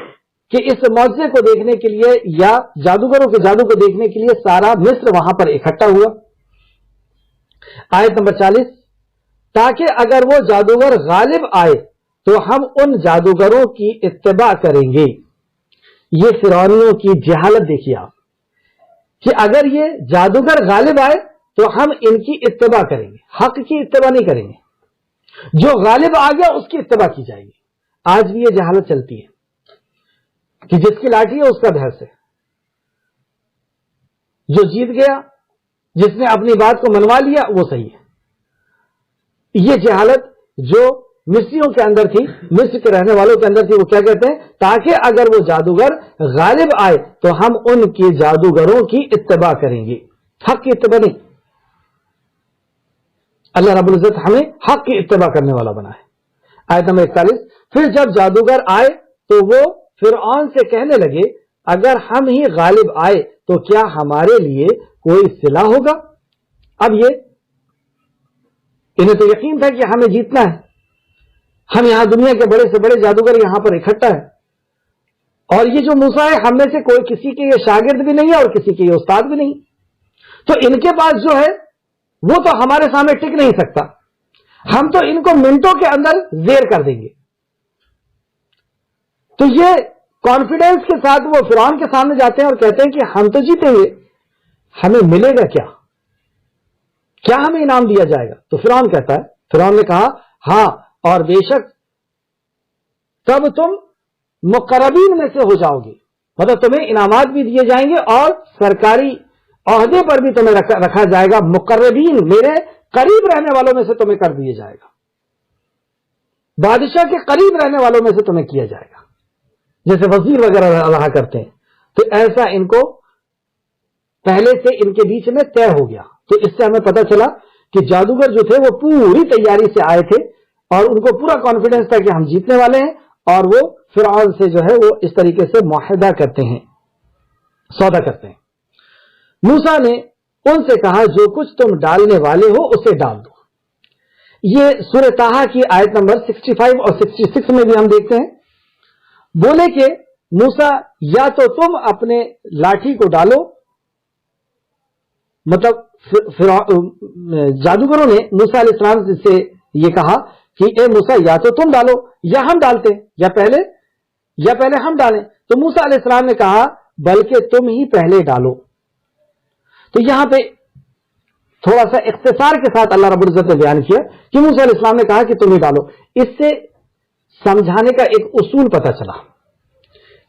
کہ اس معجزے کو دیکھنے کے لیے یا جادوگروں کے جادو کو دیکھنے کے لیے سارا مصر وہاں پر اکٹھا ہوا. آیت نمبر 40 تاکہ اگر وہ جادوگر غالب آئے تو ہم ان جادوگروں کی اتباع کریں گے. یہ فرعونیوں کی جہالت دیکھیے آپ کہ اگر یہ جادوگر غالب آئے تو ہم ان کی اتباع کریں گے، حق کی اتباع نہیں کریں گے. جو غالب آ گیا اس کی اتباع کی جائے گی. آج بھی یہ جہالت چلتی ہے کہ جس کی لاٹھی ہے اس کا بھینس ہے، جو جیت گیا، جس نے اپنی بات کو منوا لیا وہ صحیح ہے. یہ جہالت جو مصریوں کے اندر تھی، مصر کے رہنے والوں کے اندر تھی، وہ کیا کہتے ہیں؟ تاکہ اگر وہ جادوگر غالب آئے تو ہم ان کے جادوگروں کی اتباع کریں گے، حق کی اتباع نہیں. اللہ رب العزت ہمیں حق کی اتباع کرنے والا بنا ہے. آیت نمبر 41، پھر جب جادوگر آئے تو وہ فرعون سے کہنے لگے اگر ہم ہی غالب آئے تو کیا ہمارے لیے کوئی صلہ ہوگا؟ اب یہ انہیں تو یقین تھا کہ ہمیں جیتنا ہے، ہم یہاں دنیا کے بڑے سے بڑے جادوگر یہاں پر اکٹھا ہے، اور یہ جو موسیٰ ہے ہم میں سے کوئی کسی کے یہ شاگرد بھی نہیں ہے اور کسی کے یہ استاد بھی نہیں، تو ان کے پاس جو ہے وہ تو ہمارے سامنے ٹک نہیں سکتا، ہم تو ان کو منٹوں کے اندر زیر کر دیں گے. تو یہ کانفیڈنس کے ساتھ وہ فرعون کے سامنے جاتے ہیں اور کہتے ہیں کہ ہم تو جیتیں گے، ہمیں ملے گا کیا؟ کیا ہمیں انعام دیا جائے گا؟ تو فرعون کہتا ہے، فرعون نے کہا ہاں اور بے شک تب تم مقربین میں سے ہو جاؤ گے، مطلب تمہیں انعامات بھی دیے جائیں گے اور سرکاری عہدے پر بھی تمہیں رکھا جائے گا. مقربین میرے قریب رہنے والوں میں سے تمہیں کر دیا جائے گا، بادشاہ کے قریب رہنے والوں میں سے تمہیں کیا جائے گا، جیسے وزیر وغیرہ رہا کرتے ہیں. تو ایسا ان کو پہلے سے ان کے بیچ میں طے ہو گیا. تو اس سے ہمیں پتہ چلا کہ جادوگر جو تھے وہ پوری تیاری سے آئے تھے اور ان کو پورا کانفیڈنس تھا کہ ہم جیتنے والے ہیں، اور وہ فرعون سے جو ہے وہ اس طریقے سے معاہدہ کرتے ہیں، سودا کرتے ہیں. موسیٰ نے ان سے کہا جو کچھ تم ڈالنے والے ہو اسے ڈال دو. یہ سورہ طٰہٰ کی آیت نمبر 65 اور 66 میں بھی ہم دیکھتے ہیں. بولے کہ موسیٰ یا تو تم اپنے لاٹھی کو ڈالو، مطلب جادوگروں نے موسیٰ علیہ السلام سے یہ کہا کہ اے موسیٰ یا تو تم ڈالو یا ہم ڈالتے ہیں، یا پہلے ہم ڈالیں. تو موسیٰ علیہ السلام نے کہا بلکہ تم ہی پہلے ڈالو. تو یہاں پہ تھوڑا سا اختصار کے ساتھ اللہ رب العزت نے بیان کیا کہ موسیٰ علیہ السلام نے کہا کہ تم ہی ڈالو. اس سے سمجھانے کا ایک اصول پتہ چلا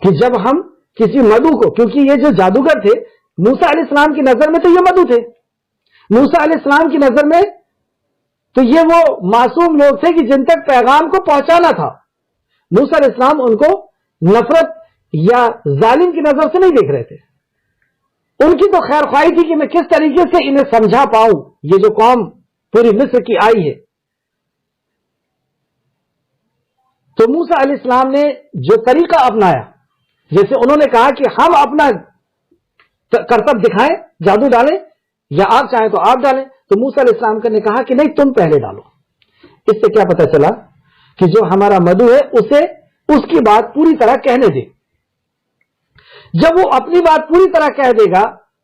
کہ جب ہم کسی مدعو کو، کیونکہ یہ جو جادوگر تھے موسیٰ علیہ السلام کی نظر میں تو یہ مدعو تھے، موسیٰ علیہ السلام کی نظر میں تو یہ وہ معصوم لوگ تھے کہ جن تک پیغام کو پہنچانا تھا. موسیٰ علیہ السلام ان کو نفرت یا ظالم کی نظر سے نہیں دیکھ رہے تھے، ان کی تو خیر خواہی تھی کہ میں کس طریقے سے انہیں سمجھا پاؤں، یہ جو قوم پوری مصر کی آئی ہے. تو موسیٰ علیہ السلام نے جو طریقہ اپنایا، جیسے انہوں نے کہا کہ ہم اپنا کرتب دکھائیں، جادو ڈالیں، یا آپ چاہیں تو آپ ڈالیں، تو موسیٰ علیہ السلام نے کہا کہ نہیں تم پہلے ڈالو. اس سے کیا پتہ چلا کہ جو ہمارا مدعو ہے اسے اس کی بات پوری طرح کہنے دے. جب وہ اپنی بات پوری طرح کہہ دے گا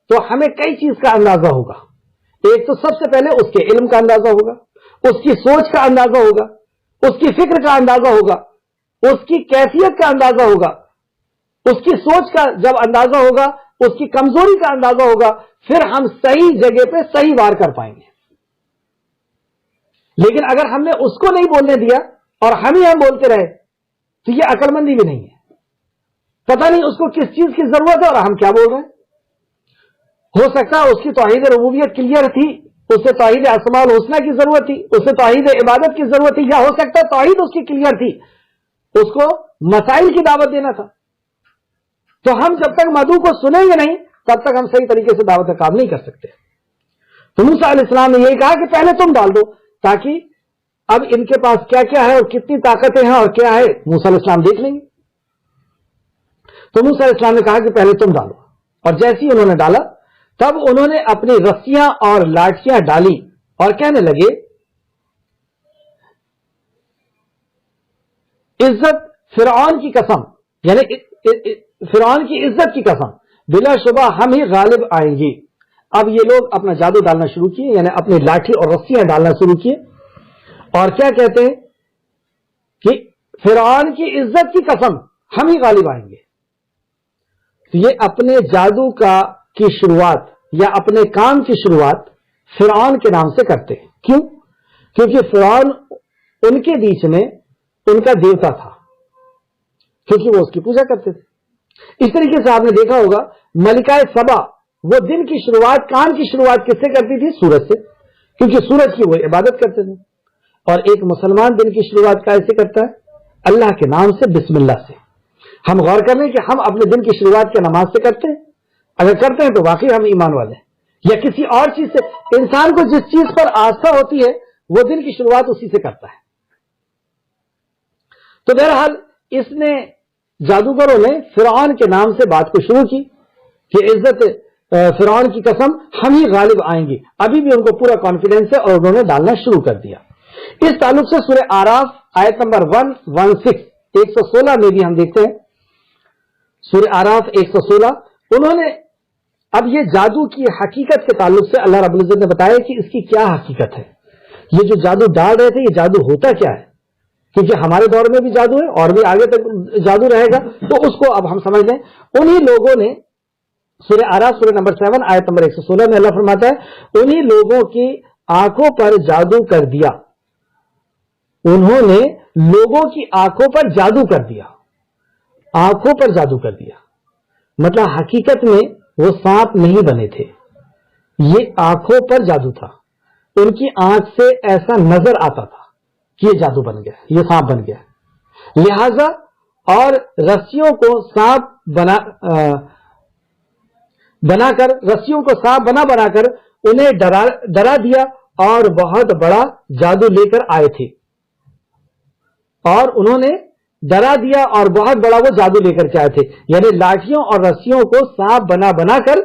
تو ہمیں کئی چیز کا اندازہ ہوگا. ایک تو سب سے پہلے اس کے علم کا اندازہ ہوگا، اس کی سوچ کا اندازہ ہوگا، اس کی فکر کا اندازہ ہوگا، اس کی کیفیت کا اندازہ ہوگا. اس کی سوچ کا جب اندازہ ہوگا، اس کی کمزوری کا اندازہ ہوگا، پھر ہم صحیح جگہ پہ صحیح وار کر پائیں گے. لیکن اگر ہم نے اس کو نہیں بولنے دیا اور ہم بولتے رہے تو یہ عقل مندی بھی نہیں ہے. پتہ نہیں اس کو کس چیز کی ضرورت ہے اور ہم کیا بول رہے ہیں. ہو سکتا ہے اس کی توحید ربوبیت کلیئر تھی، اسے توحید اسماء الحسنہ کی ضرورت تھی، اسے توحید عبادت کی ضرورت تھی، یا ہو سکتا ہے توحید اس کی کلیئر تھی، اس کو مسائل کی دعوت دینا تھا. تو ہم جب تک مدعو کو سنیں گے نہیں تب تک ہم صحیح طریقے سے دعوت کا کام نہیں کر سکتے. تو موسیٰ علیہ السلام نے یہی کہا کہ پہلے تم ڈال دو، تاکہ اب ان کے پاس کیا کیا ہے اور کتنی طاقتیں ہیں اور کیا ہے موسیٰ علیہ السلام دیکھ لیں گے. تو موسیٰ علیہ السلام نے کہا کہ پہلے تم ڈالو، اور جیسے ہی انہوں نے ڈالا تب انہوں نے اپنی رسیاں اور لاٹیاں ڈالی اور کہنے لگے عزت فرعون کی قسم، یعنی فرعون کی عزت کی قسم، بلا شبہ ہم ہی غالب آئیں گے. اب یہ لوگ اپنا جادو ڈالنا شروع کیے، یعنی اپنی لاٹھی اور رسیاں ڈالنا شروع کیے، اور کیا کہتے ہیں کہ فرعون کی عزت کی قسم ہم ہی غالب آئیں گے. یہ اپنے جادو کی شروعات یا اپنے کام کی شروعات فرعون کے نام سے کرتے ہیں. کیوں؟ کیونکہ فرعون ان کے بیچ میں ان کا دیوتا تھا، کیونکہ وہ اس کی پوجا کرتے تھے۔ اس طریقے سے آپ نے دیکھا ہوگا ملکہ سبا وہ دن کی شروعات، کام کی شروعات کس سے کرتی تھی؟ سورج سے، کیونکہ سورج کی وہ عبادت کرتے تھے۔ اور ایک مسلمان دن کی شروعات کیسے کرتا ہے؟ اللہ کے نام سے، بسم اللہ سے۔ ہم غور کر لیں کہ ہم اپنے دن کی شروعات کیا نماز سے کرتے ہیں؟ اگر کرتے ہیں تو واقعی ہم ایمان والے ہیں، یا کسی اور چیز سے۔ انسان کو جس چیز پر آستھا ہوتی ہے وہ دن کی شروعات اسی سے کرتا ہے۔ تو بہرحال اس نے، جادوگروں نے فرعون کے نام سے بات کو شروع کی کہ عزت فرعون کی قسم ہم ہی غالب آئیں گے۔ ابھی بھی ان کو پورا کانفیڈنس ہے اور انہوں نے ڈالنا شروع کر دیا۔ اس تعلق سے سورہ آراف آیت نمبر 116 میں بھی ہم دیکھتے ہیں، سورہ آراف 116، انہوں نے اب یہ جادو کی حقیقت کے تعلق سے اللہ رب العزت نے بتایا کہ اس کی کیا حقیقت ہے۔ یہ جو جادو ڈال رہے تھے، یہ جادو ہوتا کیا ہے؟ کیونکہ ہمارے دور میں بھی جادو ہے اور بھی آگے تک جادو رہے گا، تو اس کو اب ہم سمجھ لیں۔ انہی لوگوں نے سورہ آراف سورہ نمبر 7 آیت نمبر 116 میں اللہ فرماتا ہے، انہی لوگوں کی آنکھوں پر جادو کر دیا، انہوں نے لوگوں کی آنکھوں پر جادو کر دیا، آنکھوں پر جادو کر دیا، مطلب حقیقت میں وہ سانپ نہیں بنے تھے، یہ آنکھوں پر جادو تھا۔ ان کی آنکھ سے ایسا نظر آتا تھا کہ یہ جادو بن گیا، یہ سانپ بن گیا، لہذا اور رسیوں کو سانپ بنا کر، رسیوں کو سانپ بنا کر انہیں ڈرا دیا اور بہت بڑا جادو لے کر آئے تھے، اور انہوں نے ڈرا دیا اور بہت بڑا وہ جادو لے کر کے آئے تھے، یعنی لاٹھیوں اور رسیوں کو سانپ بنا کر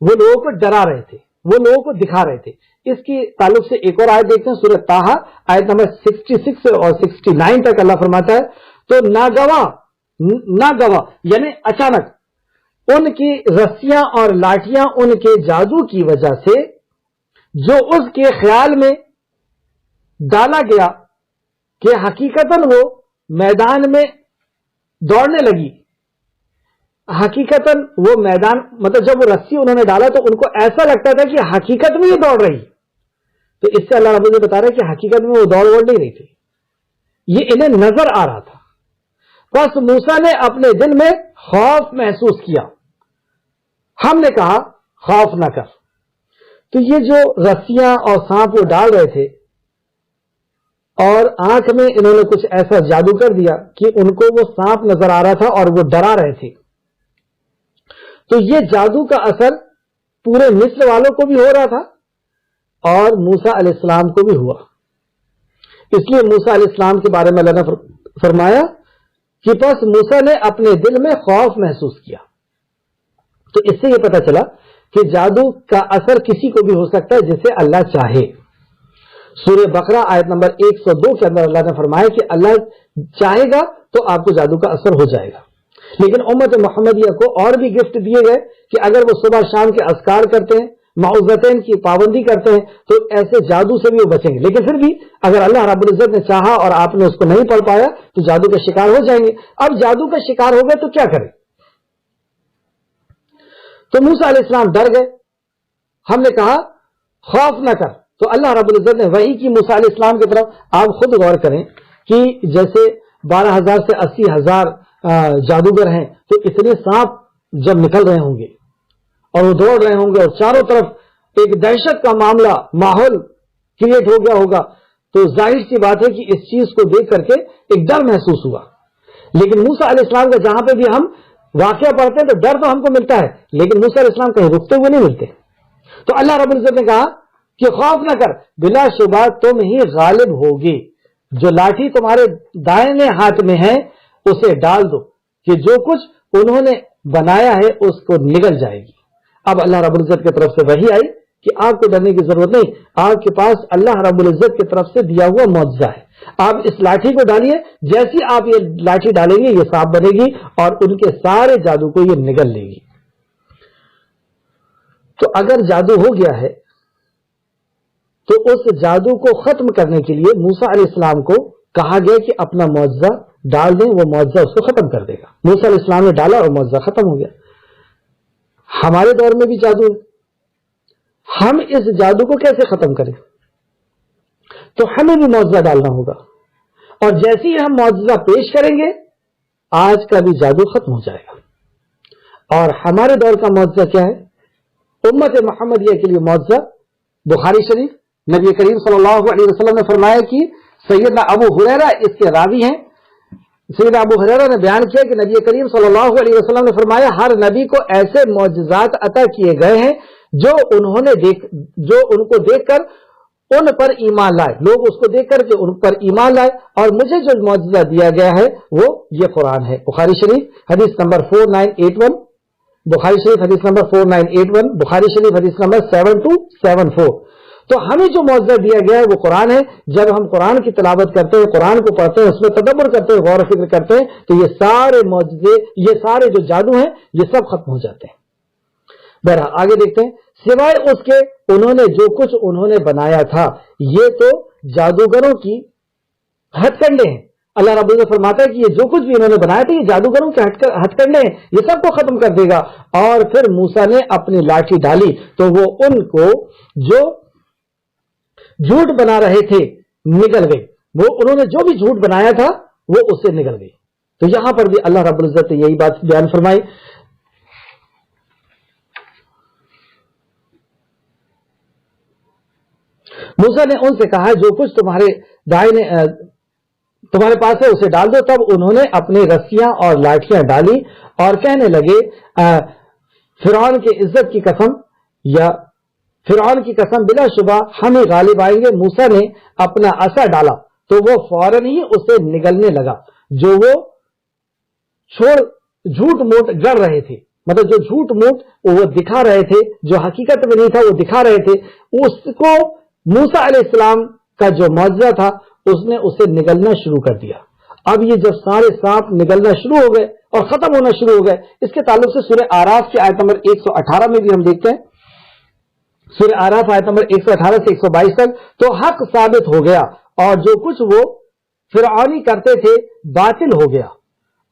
وہ لوگوں کو ڈرا رہے تھے، وہ لوگوں کو دکھا رہے تھے۔ اس کی تعلق سے ایک اور آیت دیکھتے ہیں، سورہ طٰہٰ آیت نمبر 66 اور 69 تک اللہ فرماتا ہے، تو ناگواں یعنی اچانک ان کی رسیاں اور لاٹیاں ان کے جادو کی وجہ سے جو اس کے خیال میں ڈالا گیا کہ حقیقتاً وہ میدان میں دوڑنے لگی، حقیقتاً وہ میدان، مطلب جب وہ رسی انہوں نے ڈالا تو ان کو ایسا لگتا تھا کہ حقیقت میں یہ دوڑ رہی، تو اس سے اللہ رب العزت بتا رہا ہے کہ حقیقت میں وہ دوڑ نہیں رہی تھی، یہ انہیں نظر آ رہا تھا۔ بس موسیٰ نے اپنے دل میں خوف محسوس کیا، ہم نے کہا خوف نہ کر۔ تو یہ جو رسیاں اور سانپ وہ ڈال رہے تھے اور آنکھ میں انہوں نے کچھ ایسا جادو کر دیا کہ ان کو وہ سانپ نظر آ رہا تھا اور وہ ڈرا رہے تھے، تو یہ جادو کا اثر پورے مصر والوں کو بھی ہو رہا تھا اور موسیٰ علیہ السلام کو بھی ہوا۔ اس لیے موسیٰ علیہ السلام کے بارے میں اللہ نے فرمایا کہ پس موسیٰ نے اپنے دل میں خوف محسوس کیا۔ تو اس سے یہ پتہ چلا کہ جادو کا اثر کسی کو بھی ہو سکتا ہے جسے اللہ چاہے۔ سورہ بقرہ آیت نمبر 102 کے اندر اللہ نے فرمایا کہ اللہ چاہے گا تو آپ کو جادو کا اثر ہو جائے گا، لیکن امت محمدیہ کو اور بھی گفٹ دیے گئے کہ اگر وہ صبح شام کے اذکار کرتے ہیں، معوذتین کی پابندی کرتے ہیں، تو ایسے جادو سے بھی وہ بچیں گے۔ لیکن پھر بھی اگر اللہ رب العزت نے چاہا اور آپ نے اس کو نہیں پڑھ پایا تو جادو کا شکار ہو جائیں گے۔ اب جادو کا شکار ہو گئے تو کیا کریں؟ تو موسیٰ علیہ السلام ڈر گئے، ہم نے کہا خوف نہ کر۔ تو اللہ رب العزت نے وحی کی موسیٰ علیہ السلام کی طرف۔ آپ خود غور کریں کہ جیسے 12,000 سے 80,000 جادوگر ہیں، تو اتنے سانپ جب نکل رہے ہوں گے اور وہ دوڑ رہے ہوں گے اور چاروں طرف ایک دہشت کا معاملہ، ماحول کریٹ ہو گیا ہوگا، تو ظاہر سی بات ہے کہ اس چیز کو دیکھ کر کے ایک ڈر محسوس ہوا۔ لیکن موسیٰ علیہ السلام کا جہاں پہ بھی ہم واقعہ پڑھتے ہیں تو ڈر تو ہم کو ملتا ہے، لیکن موسیٰ علیہ السلام کہیں رکتے ہوئے نہیں ملتے۔ تو اللہ رب العزت نے کہا کہ خوف نہ کر، بلا شبہ تم ہی غالب ہوگے، جو لاٹھی تمہارے دائیں ہاتھ میں ہے اسے ڈال دو کہ جو کچھ انہوں نے بنایا ہے اس کو نگل جائے گی۔ اب اللہ رب العزت کی طرف سے وحی آئی کہ آپ کو ڈرنے کی ضرورت نہیں، آپ کے پاس اللہ رب العزت کی طرف سے دیا ہوا معجزہ ہے، آپ اس لاٹھی کو ڈالیے، جیسی آپ یہ لاٹھی ڈالیں گے یہ سانپ بنے گی اور ان کے سارے جادو کو یہ نگل لے گی۔ تو اگر جادو ہو گیا ہے تو اس جادو کو ختم کرنے کے لیے موسیٰ علیہ السلام کو کہا گیا کہ اپنا معجزہ ڈال دیں، وہ معجزہ اس کو ختم کر دے گا۔ موسیٰ علیہ السلام نے ڈالا اور معجزہ ختم ہو گیا۔ ہمارے دور میں بھی جادو ہے، ہم اس جادو کو کیسے ختم کریں؟ تو ہمیں بھی معجزہ ڈالنا ہوگا۔ اور جیسے ہی ہم معجزہ پیش کریں گے آج کا بھی جادو ختم ہو جائے گا۔ اور ہمارے دور کا معجزہ کیا ہے؟ امت محمدیہ کے لیے معجزہ بخاری شریف، نبی کریم صلی اللہ علیہ وسلم نے فرمایا کہ سیدنا ابو ہریرہ اس کے راوی ہیں، سیدنا ابو ہریرہ نے بیان کیا کہ نبی کریم صلی اللہ علیہ وسلم نے فرمایا ہر نبی کو ایسے معجزات عطا کیے گئے ہیں جو ان کو دیکھ کر ان پر ایمان لائے، لوگ اس کو دیکھ کر کے ان پر ایمان لائے، اور مجھے جو معجزہ دیا گیا ہے وہ یہ قرآن ہے۔ بخاری شریف حدیث نمبر 4981، بخاری شریف حدیث نمبر 4981، بخاری شریف حدیث نمبر 7274۔ تو ہمیں جو معجزہ دیا گیا ہے وہ قرآن ہے۔ جب ہم قرآن کی تلاوت کرتے ہیں، قرآن کو پڑھتے ہیں، اس میں تدبر کرتے ہیں، غور و فکر کرتے ہیں، تو یہ سارے معجزے، یہ سارے جو جادو ہیں یہ سب ختم ہو جاتے ہیں۔ بہرحال آگے دیکھتے ہیں، سوائے اس کے انہوں نے جو کچھ انہوں نے بنایا تھا، یہ تو جادوگروں کی ہتھ کنڈے ہیں۔ اللہ رب العزت فرماتا ہے کہ یہ جو کچھ بھی انہوں نے بنایا تھا یہ جادوگروں کے ہتھ کنڈے ہیں، یہ سب کو ختم کر دے گا۔ اور پھر موسیٰ نے اپنی لاٹھی ڈالی تو وہ ان کو جو جھوٹ بنا رہے تھے نگل گئی، وہ انہوں نے جو بھی جھوٹ بنایا تھا وہ اس سے نگل گئی۔ تو یہاں پر بھی اللہ رب العزت نے یہی بات بیان فرمائی۔ موسیٰ نے ان سے کہا جو کچھ تمہارے پاس ہے اسے ڈال دو۔ تب انہوں نے اپنی رسیاں اور لاٹھیاں ڈالی اور کہنے لگے فرعون کی عزت کی قسم، یا فرعون کی قسم بلا شبہ ہم ہی غالب آئیں گے۔ موسیٰ نے اپنا عصا ڈالا تو وہ فوراً ہی اسے نگلنے لگا، جو وہ جھوٹ موٹ گڑ رہے تھے، مطلب جو جھوٹ موٹ وہ دکھا رہے تھے، جو حقیقت میں نہیں تھا وہ دکھا رہے تھے، اس کو موسیٰ علیہ السلام کا جو معجزہ تھا اس نے اسے نگلنا شروع کر دیا۔ اب یہ جب سارے سانپ نگلنا شروع ہو گئے اور ختم ہونا شروع ہو گئے، اس کے تعلق سے سورہ آراف کی آیت نمبر 118 میں بھی ہم دیکھتے ہیں، سورہ آراف آیت نمبر 118 سے 122 تک، تو حق ثابت ہو گیا اور جو کچھ وہ فرعونی کرتے تھے باطل ہو گیا،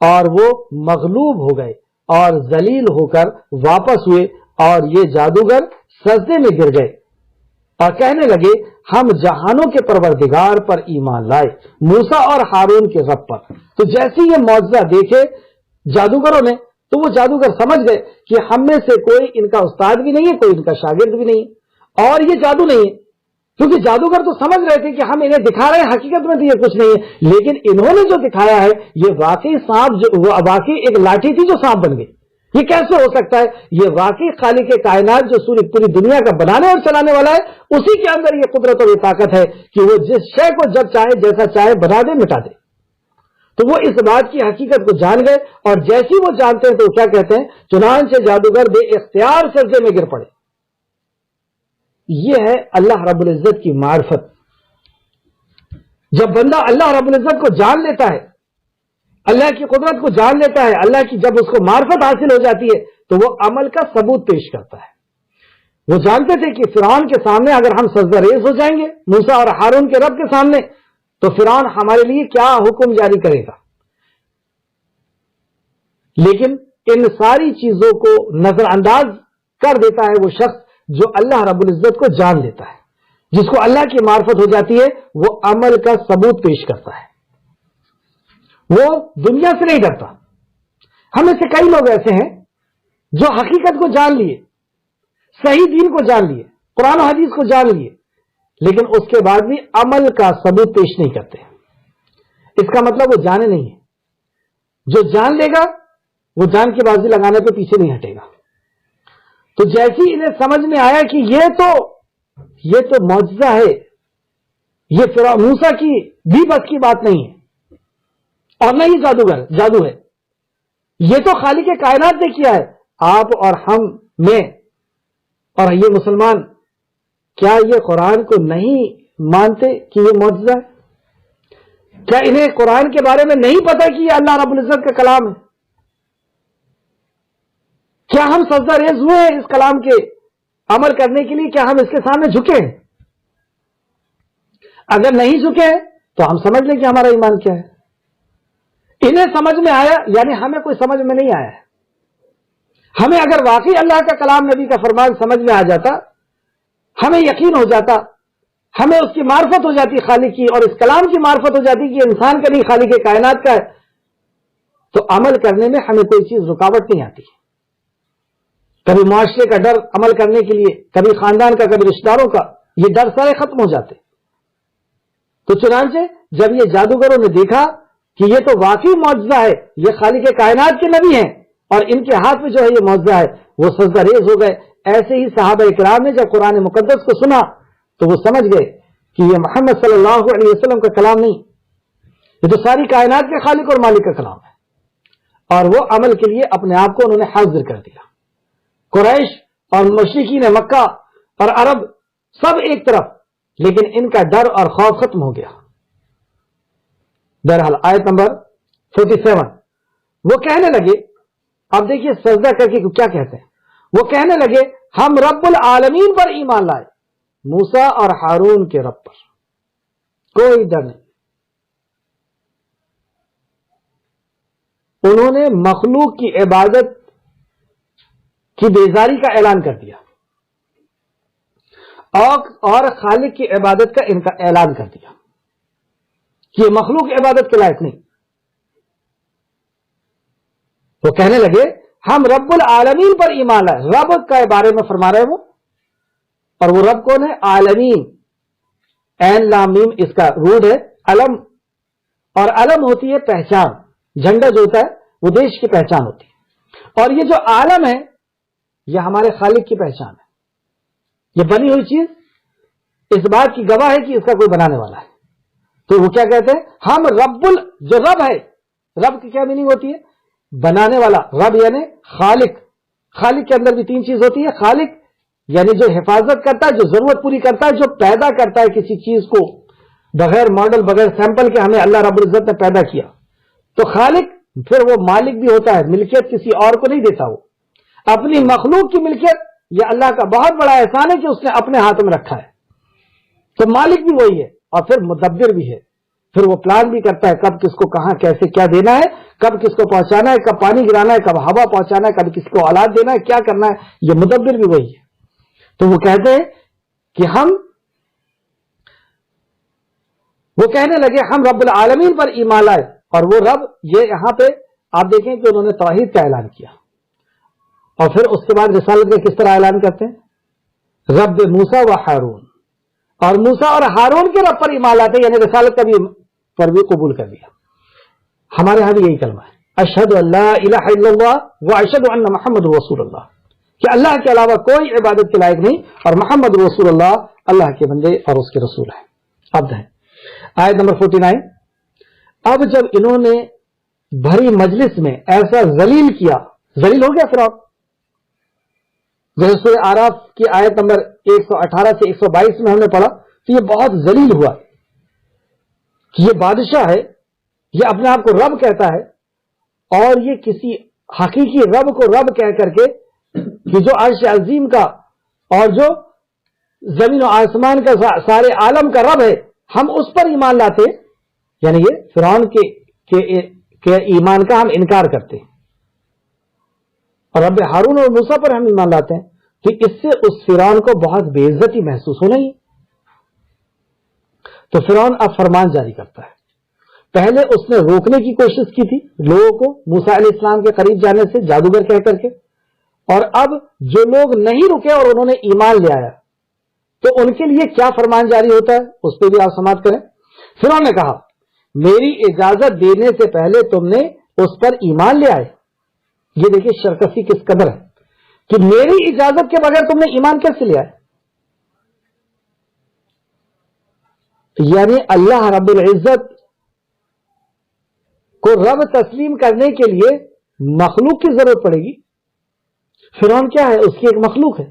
اور وہ مغلوب ہو گئے اور ذلیل ہو کر واپس ہوئے، اور یہ جادوگر سجدے میں گر گئے اور کہنے لگے ہم جہانوں کے پروردگار پر ایمان لائے، موسیٰ اور ہارون کے رب پر۔ تو جیسے یہ معجزہ دیکھے جادوگروں نے تو وہ جادوگر سمجھ گئے کہ ہم میں سے کوئی ان کا استاد بھی نہیں ہے، کوئی ان کا شاگرد بھی نہیں ہے، اور یہ جادو نہیں ہے، کیونکہ جادوگر تو سمجھ رہے تھے کہ ہم انہیں دکھا رہے ہیں، حقیقت میں تو یہ کچھ نہیں ہے، لیکن انہوں نے جو دکھایا ہے یہ واقعی سانپ، واقعی ایک لاٹھی تھی جو سانپ بن گئی۔ یہ کیسے ہو سکتا ہے؟ یہ واقعی خالق کائنات جو پوری دنیا کا بنانے اور چلانے والا ہے، اسی کے اندر یہ قدرت اور یہ طاقت ہے کہ وہ جس شے کو جب چاہے جیسا چاہے بنا دے، مٹا دے۔ تو وہ اس بات کی حقیقت کو جان گئے، اور جیسی وہ جانتے ہیں تو وہ کیا کہتے ہیں، چنانچہ جادوگر بے اختیار سجدے میں گر پڑے۔ یہ ہے اللہ رب العزت کی معرفت۔ جب بندہ اللہ رب العزت کو جان لیتا ہے، اللہ کی قدرت کو جان لیتا ہے، اللہ کی جب اس کو معرفت حاصل ہو جاتی ہے تو وہ عمل کا ثبوت پیش کرتا ہے۔ وہ جانتے تھے کہ فرعون کے سامنے اگر ہم سجدہ ریز ہو جائیں گے، موسیٰ اور ہارون کے رب کے سامنے، تو فرعون ہمارے لیے کیا حکم جاری کرے گا۔ لیکن ان ساری چیزوں کو نظر انداز کر دیتا ہے وہ شخص جو اللہ رب العزت کو جان لیتا ہے، جس کو اللہ کی معرفت ہو جاتی ہے، وہ عمل کا ثبوت پیش کرتا ہے، وہ دنیا سے نہیں ڈرتا۔ ہم میں سے کئی لوگ ایسے ہیں جو حقیقت کو جان لیے، صحیح دین کو جان لیے، قرآن و حدیث کو جان لیے، لیکن اس کے بعد بھی عمل کا ثبوت پیش نہیں کرتے۔ اس کا مطلب وہ جانے نہیں ہے۔ جو جان لے گا وہ جان کی بازی لگانے پہ پیچھے نہیں ہٹے گا۔ تو جیسی انہیں سمجھ میں آیا کہ یہ تو معجزہ ہے، یہ موسیٰ کی بھی بس کی بات نہیں ہے، اور نہ ہی جادو ہے، یہ تو خالق کائنات نے کیا ہے۔ آپ اور ہم میں اور یہ مسلمان کیا یہ قرآن کو نہیں مانتے کہ یہ معجزہ ہے؟ کیا انہیں قرآن کے بارے میں نہیں پتا کہ یہ اللہ رب العزت کا کلام ہے؟ کیا ہم سجدہ ریز ہوئے ہیں اس کلام کے عمل کرنے کے لیے؟ کیا ہم اس کے سامنے جھکے ہیں؟ اگر نہیں جھکے ہیں تو ہم سمجھ لیں کہ ہمارا ایمان کیا ہے۔ انہیں سمجھ میں آیا، یعنی ہمیں کوئی سمجھ میں نہیں آیا ہے۔ ہمیں اگر واقعی اللہ کا کلام، نبی کا فرمان سمجھ میں آ جاتا، ہمیں یقین ہو جاتا ہمیں اس کی معرفت ہو جاتی خالق کی، اور اس کلام کی معرفت ہو جاتی کہ انسان کا نہیں خالق کائنات کا ہے، تو عمل کرنے میں ہمیں کوئی چیز رکاوٹ نہیں آتی. کبھی معاشرے کا ڈر عمل کرنے کے لیے، کبھی خاندان کا، کبھی رشتہ داروں کا، یہ ڈر سارے ختم ہو جاتے. تو چنانچہ جب یہ جادوگروں نے دیکھا کہ یہ تو واقعی معجزہ ہے، یہ خالق کائنات کے نبی ہیں اور ان کے ہاتھ میں جو ہے یہ معجزہ ہے، وہ سجدہ ریز ہو گئے. ایسے ہی صحابہ کرام نے جب قرآن مقدس کو سنا تو وہ سمجھ گئے کہ یہ محمد صلی اللہ علیہ وسلم کا کلام نہیں، یہ تو ساری کائنات کے خالق اور مالک کا کلام ہے. اور وہ عمل کے لیے اپنے آپ کو انہوں نے حاضر کر دیا. قریش اور مشرکین مکہ اور عرب سب ایک طرف، لیکن ان کا ڈر اور خوف ختم ہو گیا. بہرحال آیت نمبر 47، وہ کہنے لگے، اب دیکھیے سجدہ کر کے کیا کہتے ہیں، وہ کہنے لگے ہم رب العالمین پر ایمان لائے، موسیٰ اور ہارون کے رب پر. کوئی ڈر نہیں. انہوں نے مخلوق کی عبادت کی بیزاری کا اعلان کر دیا اور خالق کی عبادت کا ان کا اعلان کر دیا کہ یہ مخلوق عبادت کے لائق نہیں. وہ کہنے لگے ہم رب العالمین پر ایمان لائے. رب کے بارے میں فرما رہے وہ، اور وہ رب کون ہے؟ عالمین. عین لام میم اس کا روٹ ہے علم، اور علم ہوتی ہے پہچان. جھنڈا جو ہوتا ہے وہ دیش کی پہچان ہوتی ہے، اور یہ جو عالم ہے یہ ہمارے خالق کی پہچان ہے. یہ بنی ہوئی چیز اس بات کی گواہ ہے کہ اس کا کوئی بنانے والا ہے. تو وہ کیا کہتے ہیں؟ ہم جو رب ہے، رب کی کیا میننگ ہوتی ہے؟ بنانے والا. رب یعنی خالق. خالق کے اندر بھی تین چیز ہوتی ہے. خالق یعنی جو حفاظت کرتا ہے، جو ضرورت پوری کرتا ہے، جو پیدا کرتا ہے کسی چیز کو بغیر ماڈل، بغیر سیمپل کے ہمیں اللہ رب العزت نے پیدا کیا. تو خالق پھر وہ مالک بھی ہوتا ہے، ملکیت کسی اور کو نہیں دیتا. وہ اپنی مخلوق کی ملکیت یہ اللہ کا بہت بڑا احسان ہے کہ اس نے اپنے ہاتھ میں رکھا ہے. تو مالک بھی وہی ہے اور پھر مدبر بھی ہے. پھر وہ پلان بھی کرتا ہے کب کس کو کہاں کیسے کیا دینا ہے، کب کس کو پہنچانا ہے، کب پانی گرانا ہے، کب ہوا پہنچانا ہے، کب کس کو اولاد دینا ہے، کیا کرنا ہے. یہ مدبر بھی وہی ہے. تو وہ کہتے ہیں کہ وہ کہنے لگے ہم رب العالمین پر ایمان لائے. اور وہ رب، یہ یہاں پہ آپ دیکھیں کہ انہوں نے توحید کا اعلان کیا، اور پھر اس کے بعد رسالت کا کس طرح اعلان کرتے ہیں؟ رب موسیٰ و ہارون. اور موسیٰ اور ہارون کے رب پر ایمان لاتے، یعنی رسالت کا بھی پر بھی قبول کر لیا. ہمارے ہاں بھی یہی کلمہ ہے، اشہد ان لا الہ الا اللہ و اشہد ان محمد رسول اللہ، کہ اللہ کے علاوہ کوئی عبادت کے لائق نہیں اور محمد رسول اللہ اللہ کے بندے اور اس کے رسول ہیں. عبد ہیں. آیت نمبر 49، اب جب انہوں نے بھری مجلس میں ایسا ذلیل کیا، ذلیل ہو گیا فرعون. جیسے سورہ اعراف کی آیت نمبر 118 سے 122 میں ہم نے پڑھا، تو یہ بہت ذلیل ہوا کہ یہ بادشاہ ہے، یہ اپنے آپ کو رب کہتا ہے، اور یہ کسی حقیقی رب کو رب کہہ کر کے کہ جو عرش عظیم کا اور جو زمین و آسمان کا سارے عالم کا رب ہے، ہم اس پر ایمان لاتے. یعنی یہ فرعون کے ایمان کا ہم انکار کرتے ہیں، اور رب ہارون اور موسیٰ پر ہم ایمان لاتے ہیں. کہ اس سے اس فرعون کو بہت بے عزتی محسوس ہو رہی. تو فرعون اب فرمان جاری کرتا ہے. پہلے اس نے روکنے کی کوشش کی تھی لوگوں کو موسیٰ علیہ السلام کے قریب جانے سے، جادوگر کہہ کر کے، اور اب جو لوگ نہیں رکے اور انہوں نے ایمان لے آیا تو ان کے لیے کیا فرمان جاری ہوتا ہے، اس پہ بھی آپ سماعت کریں. فرعون نے کہا میری اجازت دینے سے پہلے تم نے اس پر ایمان لے آئے. یہ دیکھیے شرکسی کس قدر ہے کہ میری اجازت کے بغیر تم نے ایمان کیسے لے آئے. یعنی اللہ رب العزت کو رب تسلیم کرنے کے لیے مخلوق کی ضرورت پڑے گی. فرعون کیا ہے؟ اس کی ایک مخلوق ہے.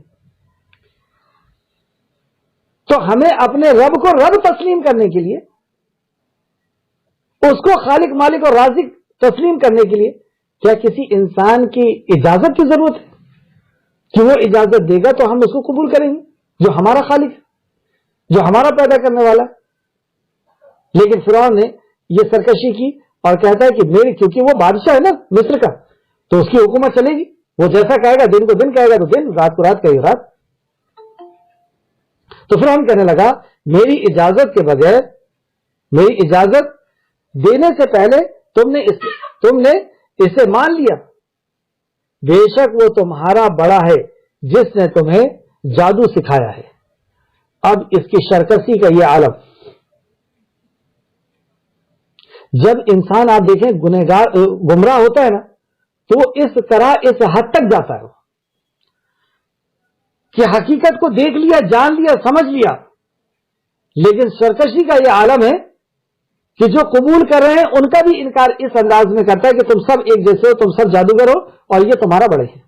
تو ہمیں اپنے رب کو رب تسلیم کرنے کے لیے، اس کو خالق مالک اور رازق تسلیم کرنے کے لیے کیا کسی انسان کی اجازت کی ضرورت ہے کہ وہ اجازت دے گا تو ہم اس کو قبول کریں گے، جو ہمارا خالق ہے، جو ہمارا پیدا کرنے والا ہے. لیکن فرعون نے یہ سرکشی کی اور کہتا ہے کہ میری، کیونکہ وہ بادشاہ ہے نا مصر کا، تو اس کی حکومت چلے گی. وہ جیسا کہے گا، دن کو دن کہے گا تو دن، رات کو رات کہے گا رات. تو فرعون کہنے لگا میری اجازت کے بغیر، میری اجازت دینے سے پہلے تم نے اسے مان لیا، بے شک وہ تمہارا بڑا ہے جس نے تمہیں جادو سکھایا ہے۔ اب اس کی شرکسی کا یہ عالم، جب انسان آپ دیکھیں گمراہ ہوتا ہے نا، تو اس طرح اس حد تک جاتا ہے کہ حقیقت کو دیکھ لیا، جان لیا، سمجھ لیا، لیکن سرکشی کا یہ عالم ہے کہ جو قبول کر رہے ہیں ان کا بھی انکار اس انداز میں کرتا ہے کہ تم سب ایک جیسے ہو، تم سب جادوگر ہو اور یہ تمہارا بڑے ہیں۔